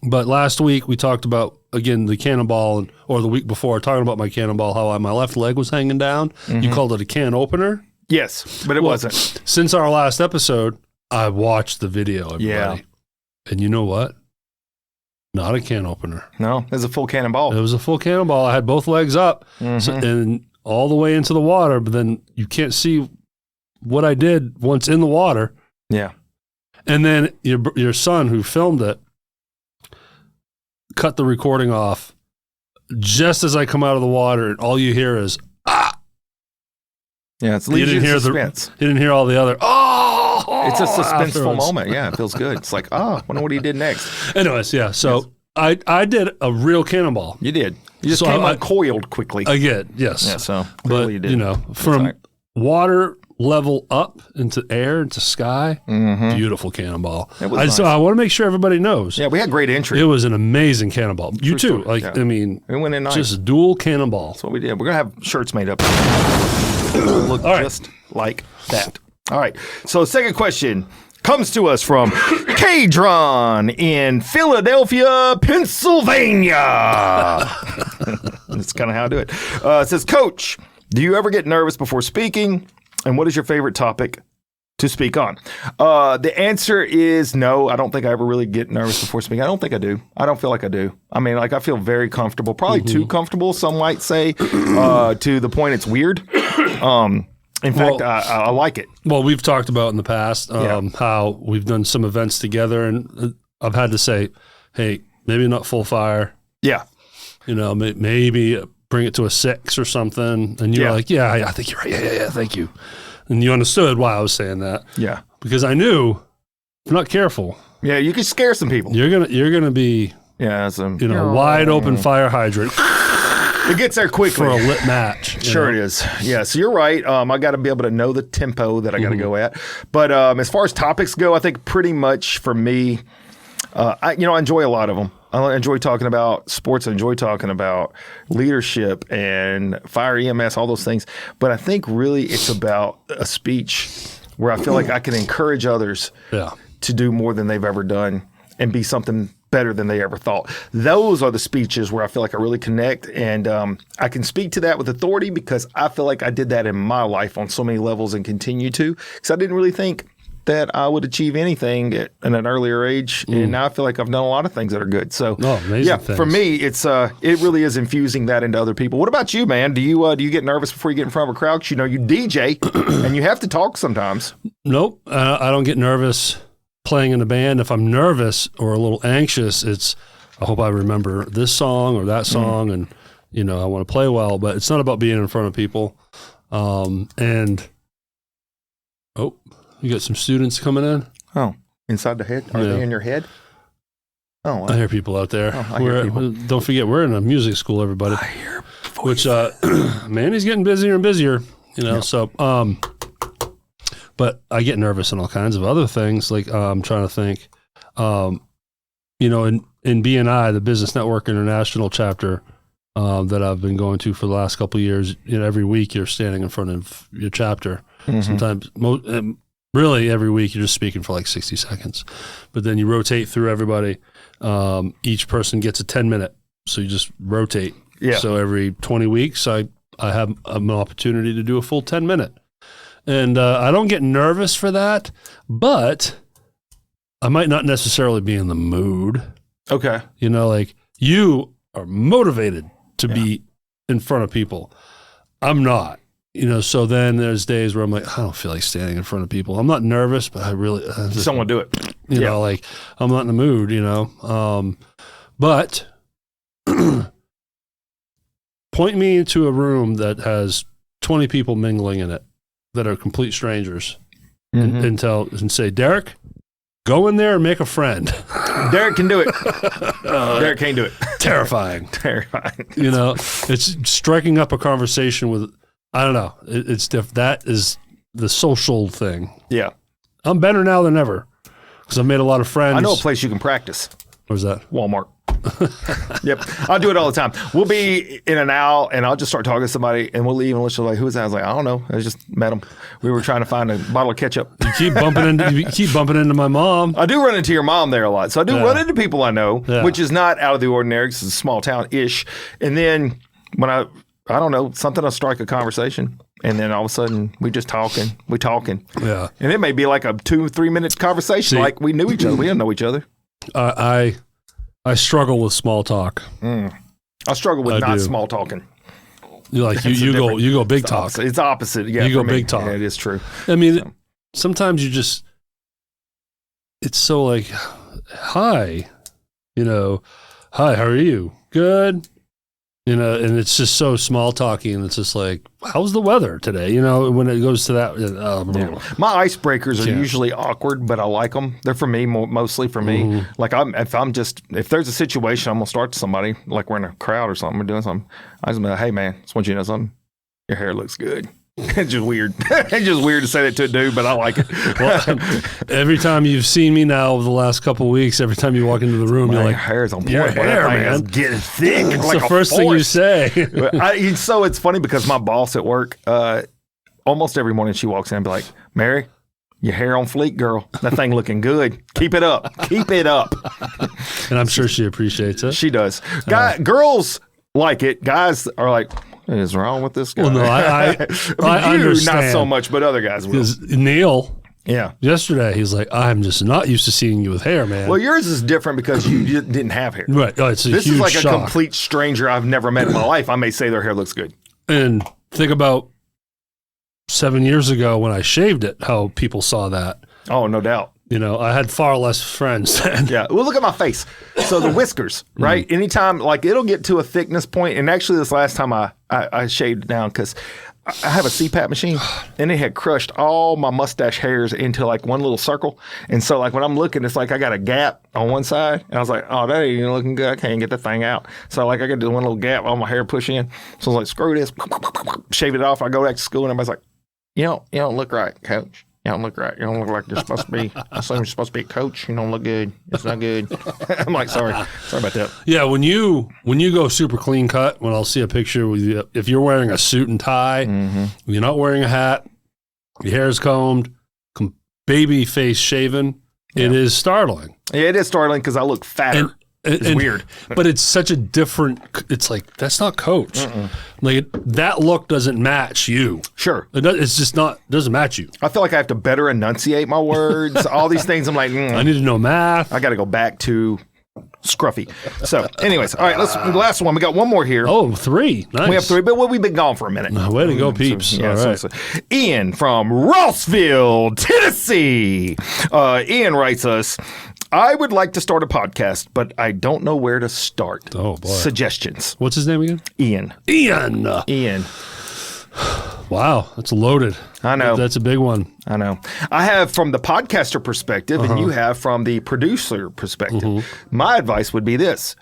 But last week we talked about, again, the cannonball, or the week before, talking about my cannonball, how my left leg was hanging down. You called it a can opener. Yes, but it wasn't. Since our last episode, I watched the video, everybody. Yeah. And you know what? Not a can opener. No, it was a full cannonball. It was a full cannonball. I had both legs up and all the way into the water, but then you can't see what I did once in the water. Yeah. And then your son, who filmed it, cut the recording off just as I come out of the water, and all you hear is, Yeah, it's leaves you in suspense. You didn't hear all the other, it's a suspenseful moment. Yeah, it feels good. It's like, wonder what he did next. Anyways, yeah, so I did a real cannonball. You did. You just came uncoiled quickly. I did, yes. Yeah, so clearly you did. You know, from water level up into air, into sky, beautiful cannonball. It was nice. So I want to make sure everybody knows. Yeah, we had great entry. It was an amazing cannonball. You too. Story. I mean, we went in nice. Just dual cannonball. That's what we did. We're going to have shirts made up. Look just like that. All right. So second question comes to us from Kadron in Philadelphia, Pennsylvania. That's kind of how I do it. It says, Coach, do you ever get nervous before speaking? And what is your favorite topic to speak on? The answer is no. I don't think I ever really get nervous before speaking. I don't think I do. I don't feel like I do. I mean, like I feel very comfortable, probably too comfortable, some might say, to the point it's weird. In fact, I like it. Well, we've talked about in the past how we've done some events together, and I've had to say, hey, maybe not full fire. Yeah. You know, maybe bring it to a 6 or something. And you're like, yeah, I think you're right. Yeah, thank you. And you understood why I was saying that. Yeah. Because I knew if you're not careful. Yeah, you could scare some people. You're gonna be some wide open fire hydrant. It gets there quickly. For a lit match. Sure it is. Yeah, so you're right. I got to be able to know the tempo that I got to go at. But as far as topics go, I think pretty much for me, I enjoy a lot of them. I enjoy talking about sports. I enjoy talking about leadership and fire EMS, all those things. But I think really it's about a speech where I feel like I can encourage others to do more than they've ever done and be something better than they ever thought. Those are the speeches where I feel like I really connect. And I can speak to that with authority because I feel like I did that in my life on so many levels and continue to. Because I didn't really think that I would achieve anything at an earlier age, and now I feel like I've done a lot of things that are good. So, things. For me, it's it really is infusing that into other people. What about you, man? Do you get nervous before you get in front of a crowd? 'Cause you DJ, and you have to talk sometimes. Nope, I don't get nervous playing in a band. If I'm nervous or a little anxious, it's I hope I remember this song or that song, and I want to play well. But it's not about being in front of people. You got some students coming in? Oh, inside the head? Are they in your head? Oh, I hear people out there. Don't forget, we're in a music school, everybody. I hear voices. Which, man, he's getting busier and busier, so, but I get nervous in all kinds of other things. Like, I'm trying to think, in BNI, the Business Network International chapter, that I've been going to for the last couple of years, every week you're standing in front of your chapter. Sometimes, really, every week you're just speaking for like 60 seconds, but then you rotate through everybody. Each person gets a 10-minute, so you just rotate. Yeah. So every 20 weeks, I have an opportunity to do a full 10-minute, and I don't get nervous for that, but I might not necessarily be in the mood. Okay. Like you are motivated to be in front of people. I'm not. So then there's days where I'm like, I don't feel like standing in front of people. I'm not nervous, but I really just don't want to do it. Like I'm not in the mood, but point me into a room that has 20 people mingling in it that are complete strangers and say, Derek, go in there and make a friend. Derek can do it. Derek can't do it. Terrifying. It's striking up a conversation with, I don't know. It's that is the social thing. Yeah. I'm better now than ever because I've made a lot of friends. I know a place you can practice. Where's that? Walmart. Yep. I'll do it all the time. We'll be in and out, and I'll just start talking to somebody, and we'll leave, and she'll like, who is that? I was like, I don't know. I just met them. We were trying to find a bottle of ketchup. You keep bumping into my mom. I do run into your mom there a lot. So I do run into people I know, which is not out of the ordinary because it's a small town-ish. And then when I don't know, something will strike a conversation. And then all of a sudden, we talking. Yeah. And it may be like a 2-3 minute conversation, like we knew each other. We didn't know each other. I struggle with small talk. I struggle with not small talking. You go big talk. It's opposite. Yeah, you go big talk. Yeah, it is true. I mean, sometimes it's so like, hi, hi, how are you? Good. And it's just so small talky, and it's just like, how's the weather today? When it goes to that. My icebreakers are usually awkward, but I like them. They're for me, mostly for me. Like if there's a situation, I'm gonna start to somebody, like we're in a crowd or something, we're doing something. I just be like, hey man, just want you to know something. Your hair looks good. It's just weird. It's just weird to say that to a dude, but I like it. Well, every time you've seen me now over the last couple of weeks, every time you walk into the room, you're like, hair's on point. Your hair, man. It's getting thick. It's like the first thing you say. So it's funny because my boss at work, almost every morning she walks in and be like, Mary, your hair on fleek, girl. That thing looking good. Keep it up. Keep it up. And I'm sure she appreciates it. She does. Girls like it. Guys are like, what is wrong with this guy? Well, no, I understand. Not so much, but other guys will. Because Neil, Yeah. Yesterday, he's like, I'm just not used to seeing you with hair, man. Well, yours is different because you didn't have hair. Right. Oh, it's a this huge is like shock. a complete stranger I've never met in my life. I may say their hair looks good. And think about 7 years ago when I shaved it, how people saw that. Oh, no doubt. I had far less friends then. Yeah. Well, look at my face. So the whiskers, right? Anytime, like it'll get to a thickness point. And actually this last time I shaved down because I have a CPAP machine and it had crushed all my mustache hairs into like one little circle. And so like when I'm looking, it's like I got a gap on one side. And I was like, oh, that ain't even looking good. I can't get that thing out. So like I got to do one little gap on my hair push in. So I was like, screw this, shave it off. I go back to school and everybody's like, you don't look right, coach. You don't look right. You don't look like you're supposed to be. I assume you're supposed to be a coach. You don't look good. It's not good. I'm like, sorry about that. Yeah, when you go super clean cut, when I'll see a picture with you, if you're wearing a suit and tie, you're not wearing a hat, your hair is combed, baby face shaven, it is startling. Yeah, it is startling because I look fatter. It's weird. But it's such a different, it's like, that's not coach. Like that look doesn't match you. Sure. It's just not, doesn't match you. I feel like I have to better enunciate my words. All these things. I'm like, I need to know math. I got to go back to scruffy. So anyways, all right, the last one. We got one more here. Oh, 3. Nice. We have 3, but we've been gone for a minute. Way to go, peeps. So, all right. So. Ian from Rossville, Tennessee. Ian writes us, I would like to start a podcast, but I don't know where to start. Oh, boy. Suggestions. What's his name again? Ian. Wow, that's loaded. I know. That's a big one. I know. I have from the podcaster perspective, and you have from the producer perspective. My advice would be this.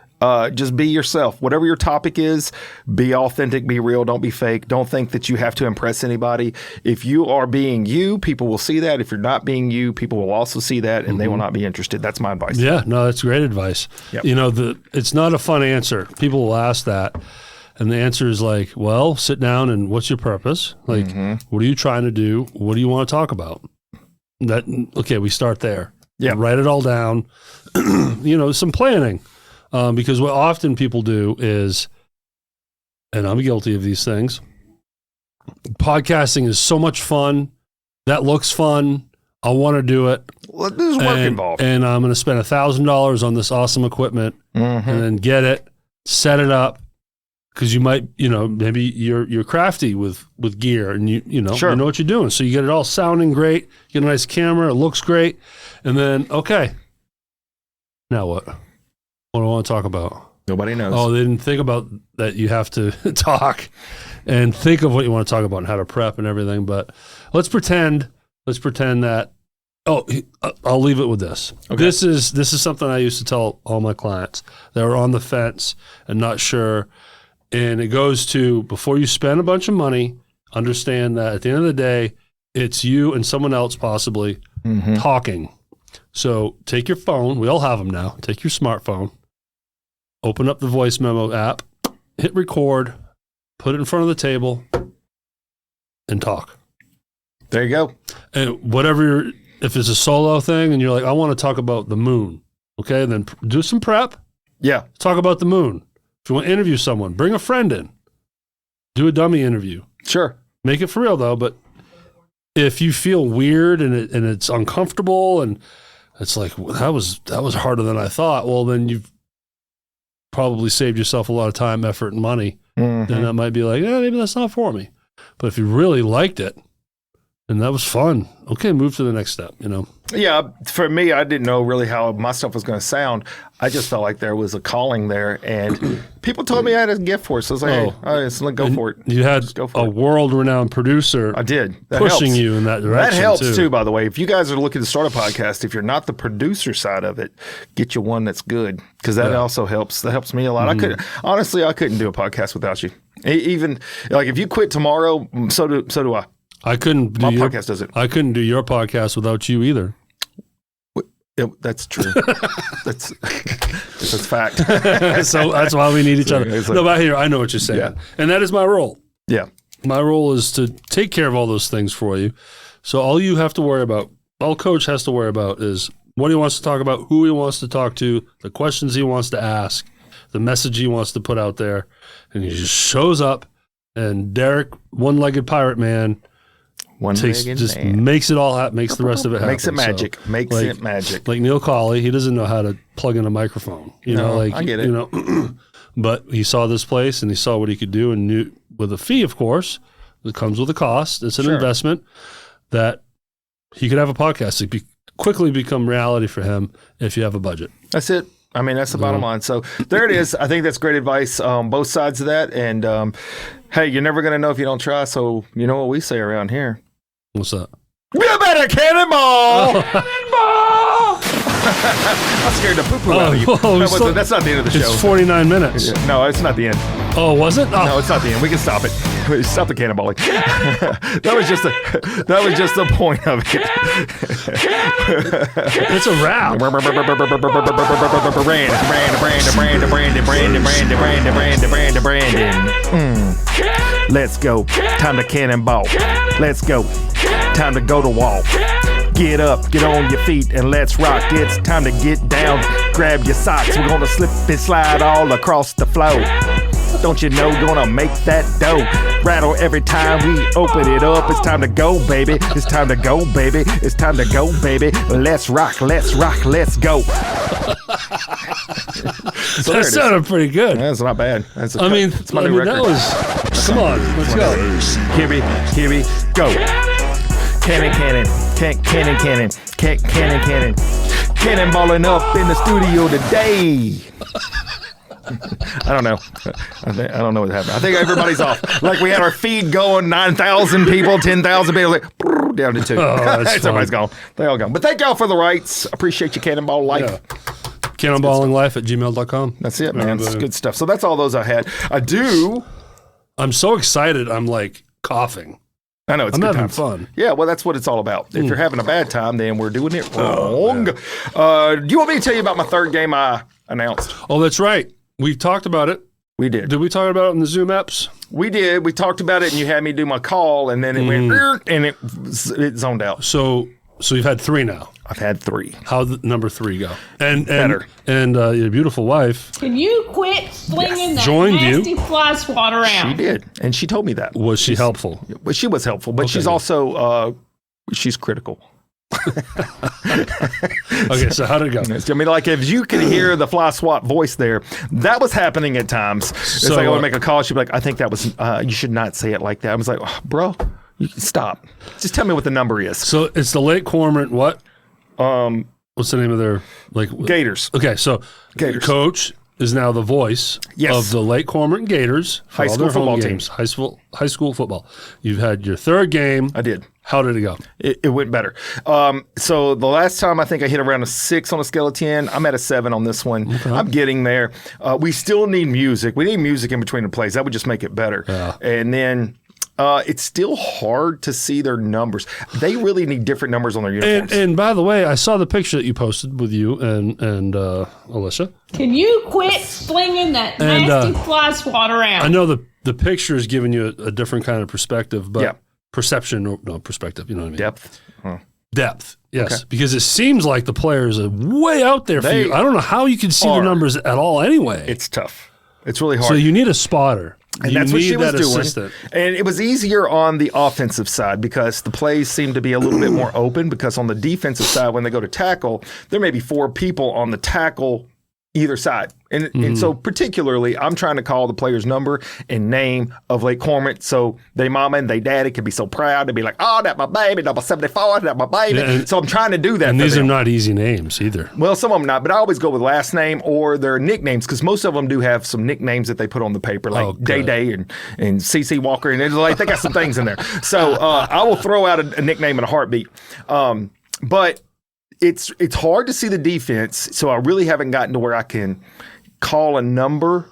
Just be yourself. Whatever your topic is, be authentic, be real, don't be fake. Don't think that you have to impress anybody. If you are being you, people will see that. If you're not being you, people will also see that, and they will not be interested. That's my advice. Yeah, no, that's great advice. Yep. It's not a fun answer. People will ask that, and the answer is like, well, sit down and what's your purpose? Like, what are you trying to do? What do you want to talk about? Okay, we start there. Yeah. Write it all down. Some planning. Because what often people do is, and I'm guilty of these things, podcasting is so much fun. That looks fun. I want to do it. Well, there's work involved. And I'm going to spend $1,000 on this awesome equipment and then get it, set it up. Because you might, maybe you're crafty with gear and you know what you're doing. So you get it all sounding great. You get a nice camera. It looks great. And then, okay, now what? What do I want to talk about? Nobody knows. Oh, they didn't think about that. You have to talk and think of what you want to talk about and how to prep and everything. But let's pretend that. Oh, I'll leave it with this. Okay. This is something I used to tell all my clients that were on the fence and not sure. And it goes to, before you spend a bunch of money, understand that at the end of the day, it's you and someone else possibly talking. So take your phone. We all have them now. Take your smartphone. Open up the voice memo app, hit record, put it in front of the table, and talk. There you go. And if it's a solo thing and you're like, I want to talk about the moon, okay, then do some prep. Yeah. Talk about the moon. If you want to interview someone, bring a friend in. Do a dummy interview. Sure. Make it for real, though. But if you feel weird and it's uncomfortable and it's like, well, that was harder than I thought, well, then you've probably saved yourself a lot of time, effort, and money. Then that might be like, maybe that's not for me. But if you really liked it and that was fun, okay, move to the next step, Yeah, for me, I didn't know really how my stuff was going to sound. I just felt like there was a calling there, and people told me I had a gift for it. So I was like, let's go for it. You had a world-renowned producer. I did. That pushing helps. You in that direction. That helps too, by the way. If you guys are looking to start a podcast, if you're not the producer side of it, get you one that's good, because that also helps. That helps me a lot. I couldn't do a podcast without you. Even like if you quit tomorrow, so do I. I couldn't do podcast does it. I couldn't do your podcast without you either. That's true. that's fact. So that's why we need each other. No, but I know what you're saying, and that is my role. Yeah, my role is to take care of all those things for you. So all you have to worry about, all Coach has to worry about, is what he wants to talk about, who he wants to talk to, the questions he wants to ask, the message he wants to put out there, and he just shows up. And Derek, one-legged pirate man. Makes it all happen, makes the rest of it happen. Makes it magic. So, makes it magic. Like Neil Colley, he doesn't know how to plug in a microphone. I get it. But he saw this place and he saw what he could do and knew, with a fee, of course, it comes with a cost. It's an investment that he could have a podcast. It'd be quickly become reality for him if you have a budget. That's it. I mean, that's the bottom line. So there it is. I think that's great advice on both sides of that. And hey, you're never going to know if you don't try. So you know what we say around here. What's that? You better cannonball! Cannonball! I'm scared to poo-poo out of you. That's not the end of the show. It's 49 minutes. Yeah. No, it's not the end. Oh, was it? Oh. No, it's not the end. We can stop it. Stop the cannonballing. that was just the point of it. It's a wrap. Brandon. Let's go. Time to cannonball. Let's go. Time to go to wall. Get up, get on your feet, and let's rock. It's time to get down. Grab your socks. We're gonna slip and slide all across the floor. Don't you know, gonna make that dough rattle every time we open it up. It's time to go, baby. It's time to go, baby. It's time to go, baby. Let's rock, let's rock, let's go. So that sounded pretty good. That's not bad. That's I mean, that was. Come on, let's go. Here we go. Cannon. Cannonballing up in the studio today. I don't know. I don't know what happened. I think everybody's off. Like we had our feed going, 9,000 people, 10,000 people, like down to 2. Everybody's gone. They all gone. But thank y'all for the rights. Appreciate you, Cannonball Life. Yeah. Cannonballinglife@gmail.com. That's it, man. It's good stuff. So that's all those I had. I'm so excited. I'm like coughing. I know, I'm having fun. Yeah, well, that's what it's all about. If you're having a bad time, then we're doing it wrong. Do you want me to tell you about my third game I announced? Oh, that's right. We talked about it. We did. Did we talk about it in the Zoom apps? We did. We talked about it, and you had me do my call, and then it went, and it zoned out. So you've had 3 now. I've had 3. How'd number 3 go? And better. And your beautiful wife. Can you quit slinging that nasty fly swat around? She did, and she told me that. Was she helpful? Well, she was helpful, but she's also she's critical. Okay, so how did it go? I mean, like if you could hear the fly swat voice there, that was happening at times. It's like I would make a call. She'd be like, "I think that was you should not say it like that." I was like, oh, "Bro, stop. Just tell me what the number is." So it's the Lake Cormorant. What? What's the name of their Gators? Okay, so Gators. Coach is now the voice of the Lake Cormorant Gators. High school football games. High school football. You've had your 3rd game. I did. How did it go? It went better. So the last time I think I hit around a 6 on a scale of 10. I'm at a 7 on this one. Okay. I'm getting there. We still need music. We need music in between the plays. That would just make it better. Yeah. And then it's still hard to see their numbers. They really need different numbers on their uniforms. And by the way, I saw the picture that you posted with you and Alicia. Can you quit slinging that nasty fly swat around? I know the picture is giving you a different kind of perspective, but perception, no, perspective, you know what I mean? Depth. Huh. Depth, yes. Okay. Because it seems like the players are way out there for you. I don't know how you can see the numbers at all anyway. It's tough. It's really hard. So you need a spotter. And that's what she was doing. And it was easier on the offensive side because the plays seem to be a little bit more open because on the defensive side, when they go to tackle, there may be 4 people on the tackle either side. And so particularly, I'm trying to call the player's number and name of Lake Cormorant so they mama and they daddy can be so proud to be like, oh, that's my baby, number 74, that's my baby. Yeah, so I'm trying to do that. And these are not easy names either. Well, some of them not, but I always go with last name or their nicknames because most of them do have some nicknames that they put on the paper, like Day and CC Walker, and like they got some things in there. So I will throw out a nickname in a heartbeat. But it's hard to see the defense, so I really haven't gotten to where I can call a number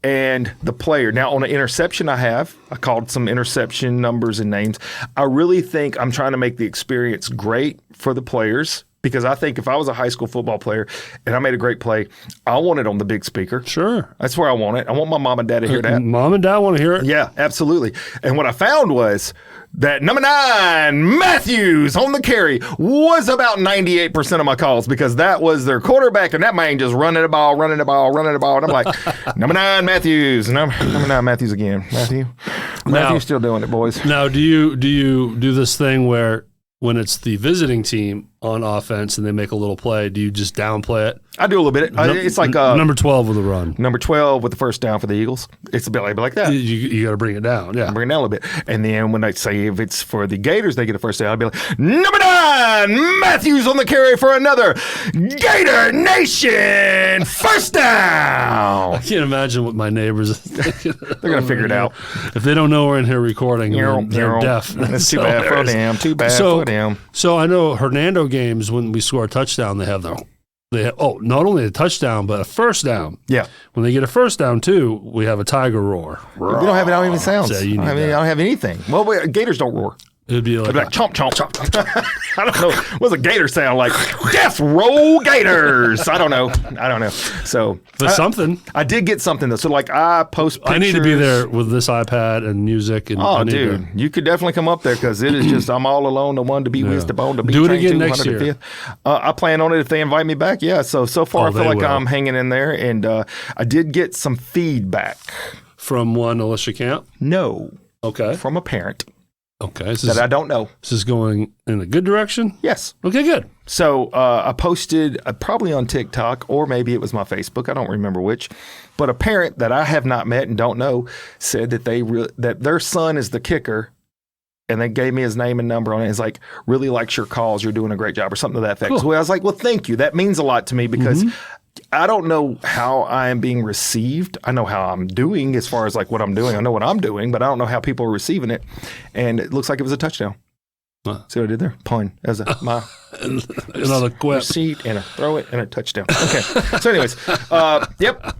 and the player. Now, on an interception I called some interception numbers and names. I really think I'm trying to make the experience great for the players because I think if I was a high school football player and I made a great play, I want it on the big speaker. Sure. That's where I want it. I want my mom and dad to hear that. Mom and dad want to hear it? Yeah, absolutely. And what I found was that number 9, Matthews on the carry was about 98% of my calls because that was their quarterback and that man just running the ball. And I'm like, number 9, Matthews. Number 9, Matthews again. Matthew's still doing it, boys. Now, do you do this thing where when it's the visiting team, on offense and they make a little play, do you just downplay it? I do a little bit. It's like number 12 with a run. Number 12 with the first down for the Eagles. It's a bit like that. You got to bring it down. Yeah, bring it down a little bit. And then when I say if it's for the Gators, they get a first down. I'll be like, number 9, Matthews on the carry for another Gator Nation first down. I can't imagine what my neighbors are thinking. They're gonna figure it out. If they don't know we're in here recording, they're deaf. That's too bad for them. Too bad for them. So I know Hernando games when we score a touchdown, they have not only a touchdown but a first down. Yeah. When they get a first down too, we have a tiger roar. We don't have it. I don't even sounds. So I don't have anything. Well, Gators don't roar. It'd be like chomp, chomp, chomp. I don't know. What's a gator sound like? Death roll Gators. I don't know. So, but something. I did get something though. So, like, I post pictures. I need to be there with this iPad and music. And dude, you could definitely come up there because it is just I'm all alone. The one to be with, the bone to be. Do it again next year. I plan on it if they invite me back. Yeah. So far I feel like I'm hanging in there, and I did get some feedback from one Alicia Camp. No. Okay. From a parent. Okay. I don't know. This is going in a good direction? Yes. Okay, good. So I posted probably on TikTok or maybe it was my Facebook. I don't remember which. But a parent that I have not met and don't know said that that their son is the kicker. And they gave me his name and number on it. It's like, really likes your calls. You're doing a great job or something to that effect. Cool. So I was like, well, thank you. That means a lot to me because I don't know how I am being received. I know how I'm doing as far as like what I'm doing. I know what I'm doing, but I don't know how people are receiving it. And it looks like it was a touchdown. See what I did there? Pun as my another quip. Receipt and a throw it and a touchdown. Okay. So anyways, yep.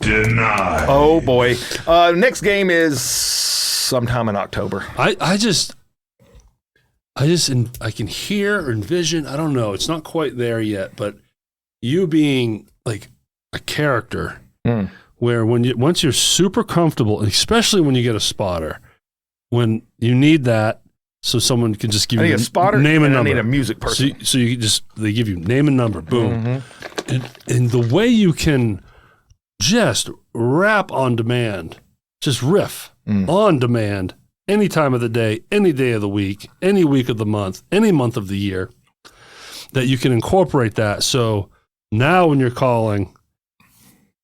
Denied. Oh boy. Next game is sometime in October. I can hear or envision. I don't know. It's not quite there yet, but you being like a character where once you're super comfortable, and especially when you get a spotter, when you need that, so someone can just give you a spotter, name and number. I need a music person. So they give you name and number, boom. And the way you can just rap on demand, just riff on demand, any time of the day, any day of the week, any week of the month, any month of the year, that you can incorporate that. So now when you're calling,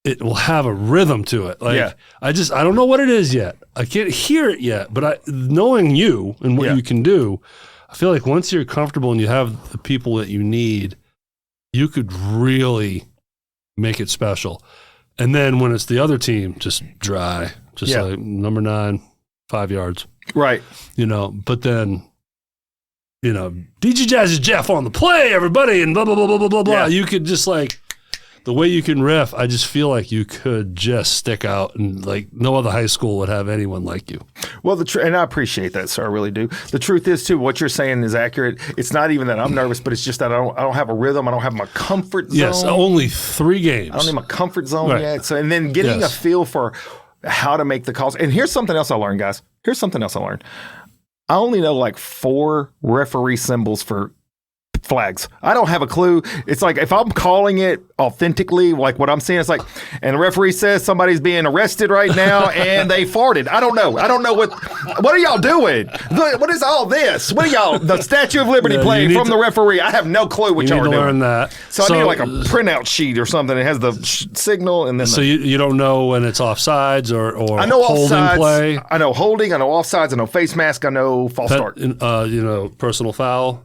it will have a rhythm to it. Like I don't know what it is yet. I can't hear it yet, but knowing you and what you can do, I feel like once you're comfortable and you have the people that you need, you could really make it special. And then when it's the other team, just dry, like number 9, 5 yards. Right. But then, DJ Jazz is Jeff on the play, everybody, and blah, blah, blah, blah, blah, blah, blah. Yeah. You could just like, the way you can riff, I just feel like you could just stick out and like no other high school would have anyone like you. Well, and I appreciate that, sir. I really do. The truth is, too, what you're saying is accurate. It's not even that I'm nervous, but it's just that I don't have a rhythm. I don't have my comfort zone. Yes, only 3 games. I don't need my comfort zone yet. So, and then getting a feel for how to make the calls. And here's something else I learned, guys. I only know like 4 referee symbols for flags. I don't have a clue. It's like if I'm calling it authentically, like what I'm saying, it's like, and the referee says somebody's being arrested right now and they farted. I don't know what are y'all doing? What is all this? What are y'all, the Statue of Liberty playing from the referee? I have no clue what y'all are doing. Learn that. So I need like a printout sheet or something that has the signal and then. So you don't know when it's offsides or I know holding offsides, play. I know holding. I know offsides. I know face mask. I know false start. Personal foul.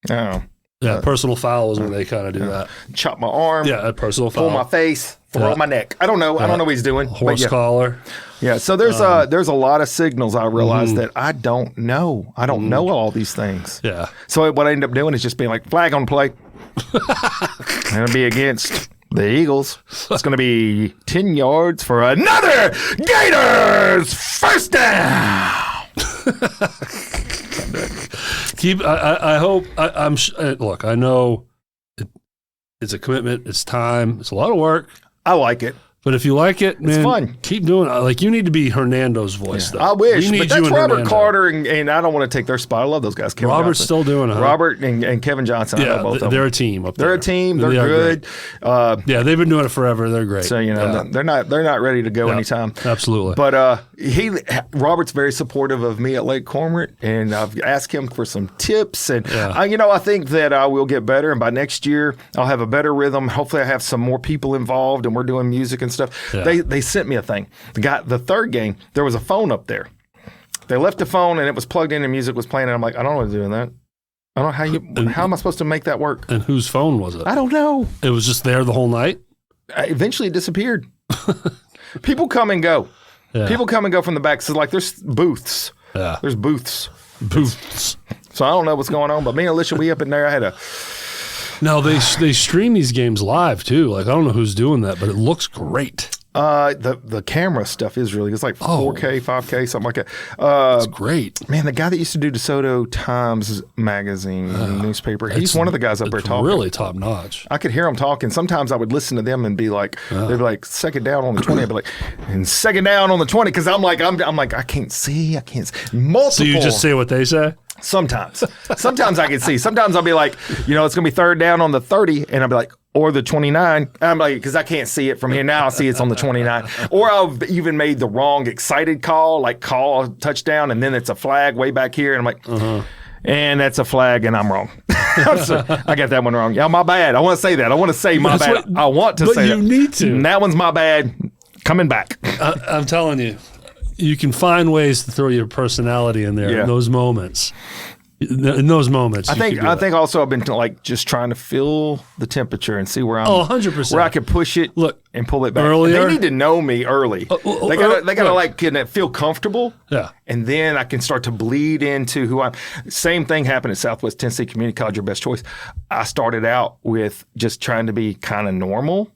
Oh. Yeah, personal foul is when they kind of do that. Chop my arm. Yeah, personal foul. Pull my face. Throw my neck. I don't know. I don't know what he's doing. Horse collar. Yeah. So there's a lot of signals I realize that I don't know. I don't know all these things. Yeah. So what I end up doing is just being like, flag on play. And it'll be against the Eagles. It's going to be 10 yards for another Gators first down. I hope. Look, I know it's a commitment. It's time. It's a lot of work. I like it. But if you like it, man, it's fun. Keep doing it. Like, you need to be Hernando's voice, though. I wish, but that's Robert Carter, and I don't want to take their spot. I love those guys. Kevin Robert's Johnson. still doing it, huh? Robert and Kevin Johnson. Yeah, I know both of them. they're a team up there. They're a team. They're good. Yeah, they've been doing it forever. They're great. So, they're not ready to go anytime. Absolutely. But Robert's very supportive of me at Lake Cormorant, and I've asked him for some tips. And I think that I will get better, and by next year I'll have a better rhythm. Hopefully, I have some more people involved, and we're doing music and stuff. Yeah. They sent me a thing. The third game, there was a phone up there. They left the phone, and it was plugged in, and music was playing. And I'm like, I don't know what to do with that. I don't know how am I supposed to make that work? And whose phone was it? I don't know. It was just there the whole night? Eventually, it disappeared. People come and go. Yeah. People come and go from the back. So, like, there's booths. Yeah. There's booths. Booths. So I don't know what's going on, but me and Alicia, we up in there. I had a... Now, they stream these games live, too. Like, I don't know who's doing that, but it looks great. The camera stuff is really, it's like 4K, 5K, something like that. It's great. Man, the guy that used to do DeSoto Times magazine newspaper, he's one of the guys up there talking. Really top notch. I could hear him talking. Sometimes I would listen to them and be like, they'd be like, second down on the 20. I'd be like, and second down on the 20. Cause I'm like, I can't see. Multiple. So you just say what they say? Sometimes I can see. Sometimes I'll be like, it's going to be third down on the 30. And I'll be like, or the 29. I'm like, because I can't see it from here. Now I see it's on the 29. Or I've even made the wrong excited call, like call a touchdown, and then it's a flag way back here. And I'm like, and that's a flag, and I'm wrong. So, I got that one wrong. Yeah, my bad. I want to say that. I want to say my bad. I want to say that. But you need to. And that one's my bad. Coming back. I'm telling you. You can find ways to throw your personality in there in those moments. In those moments, I think also I've been just trying to feel the temperature and see where I'm. 100%. Where I can push it and pull it back. Earlier, they need to know me early. They gotta feel comfortable. Yeah, and then I can start to bleed into who I'm. Same thing happened at Southwest Tennessee Community College, your best choice. I started out with just trying to be kind of normal.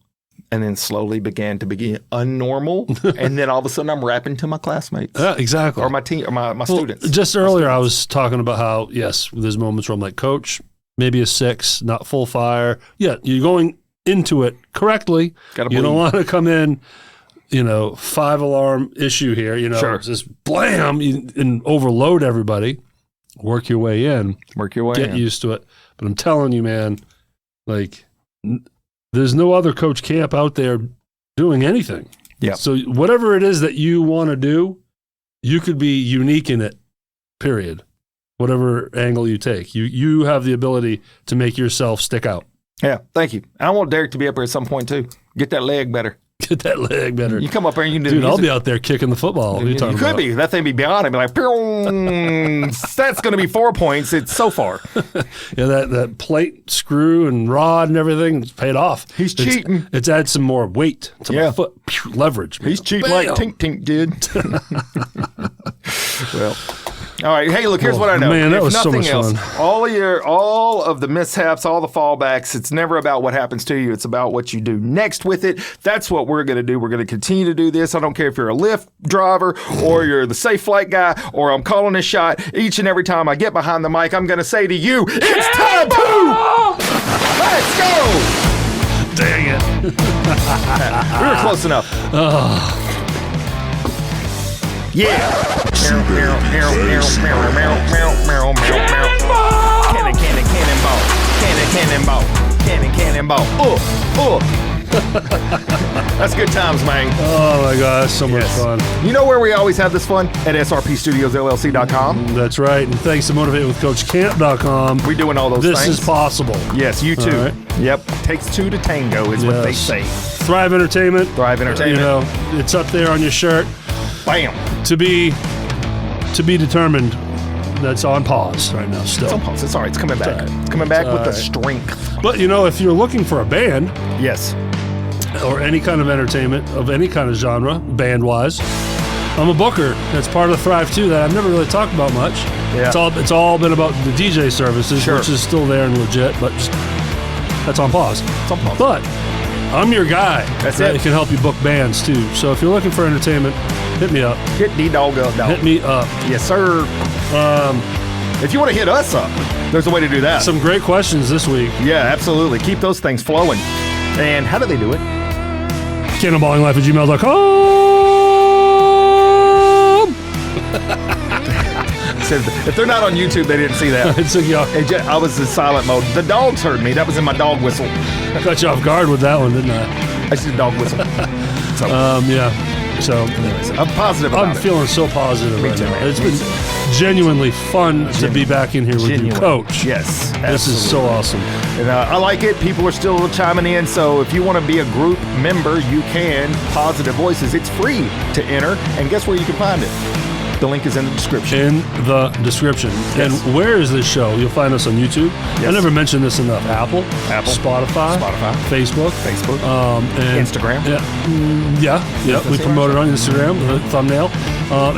And then slowly began to be unnormal. And then all of a sudden I'm rapping to my classmates. Yeah, exactly. Or my team, or my students. Just earlier I was talking about how, yes, there's moments where I'm like, Coach, maybe a 6, not full fire. Yeah, you're going into it correctly. You don't want to come in, 5-alarm issue here, just blam and overload everybody. Work your way in. Get used to it. But I'm telling you, man, like... There's no other Coach Camp out there doing anything. Yeah. So whatever it is that you want to do, you could be unique in it, period. Whatever angle you take. You have the ability to make yourself stick out. Yeah, thank you. I want Derek to be up here at some point, too. Get that leg better. Get that leg better. You come up there and you can do Dude, I'll be out there kicking the football. What are you talking about? You could be. That thing be beyond it. Be like, that's going to be 4 points. It's so far. Yeah, that plate, screw, and rod and everything, it's paid off. He's cheating. It's added some more weight to my foot. Leverage. Man. He's cheating like Tink Tink did. Well... All right. Hey, look, here's what I know. Man, that was so much else, fun. all of the mishaps, all the fallbacks, it's never about what happens to you. It's about what you do next with it. That's what we're going to do. We're going to continue to do this. I don't care if you're a Lyft driver or you're the Safe Flight guy or I'm calling a shot. Each and every time I get behind the mic, I'm going to say to you, it's time to... Let's go! Dang it. We were close enough. Yeah. Cannonball. That's good times, man. Oh my God, that's so much fun. You know where we always have this fun? At SRPStudiosLLC.com. That's right. And thanks to MotivateWithCoachCamp.com. We're doing all those things. This is possible. Yes, you too. Right. Yep. Takes two to tango is what they say. Thrive Entertainment. It's up there on your shirt. Bam. To be determined. That's on pause right now still. It's on pause. It's all right. It's coming back. It's coming back with the strength. But, if you're looking for a band. Yes. Or any kind of entertainment of any kind of genre, band-wise, I'm a booker. That's part of the Thrive, too, that I've never really talked about much. Yeah. It's all been about the DJ services, which is still there and legit, but that's on pause. It's on pause. But I'm your guy. That's it. It can help you book bands, too. So if you're looking for entertainment, hit me up. Hit D-Dog up, dog. Hit me up. Yes, sir. If you want to hit us up, there's a way to do that. Some great questions this week. Yeah, absolutely. Keep those things flowing. And how do they do it? cannonballinglife@gmail.com. If they're not on YouTube, they didn't see that. I was in silent mode. The dogs heard me. That was in my dog whistle. Got you off guard with that one, didn't I? I just did dog whistle. Yeah. So, anyways, I'm positive about it. I'm feeling so positive right now. It's been genuinely fun to be back in here with you, Coach. Yes. This is so awesome. And I like it. People are still chiming in. So if you want to be a group member, you can. Positive Voices. It's free to enter. And guess where you can find it? The link is in the description. Yes. And where is this show? You'll find us on YouTube. Yes. I never mentioned this enough. Apple, Spotify, Facebook, and Instagram. Yeah. We promote it on Instagram, the thumbnail.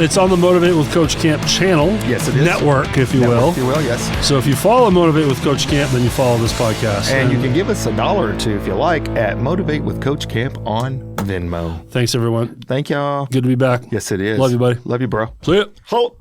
It's on the Motivate with Coach Camp channel. Yes, it is. Network, if you will. Yes. So if you follow Motivate with Coach Camp, then you follow this podcast. And you can give us $1 or $2 if you like at Motivate with Coach Camp on Venmo. Thanks, everyone. Thank y'all. Good to be back. Yes, it is. Love you, buddy. Love you, bro. See ya. Halt.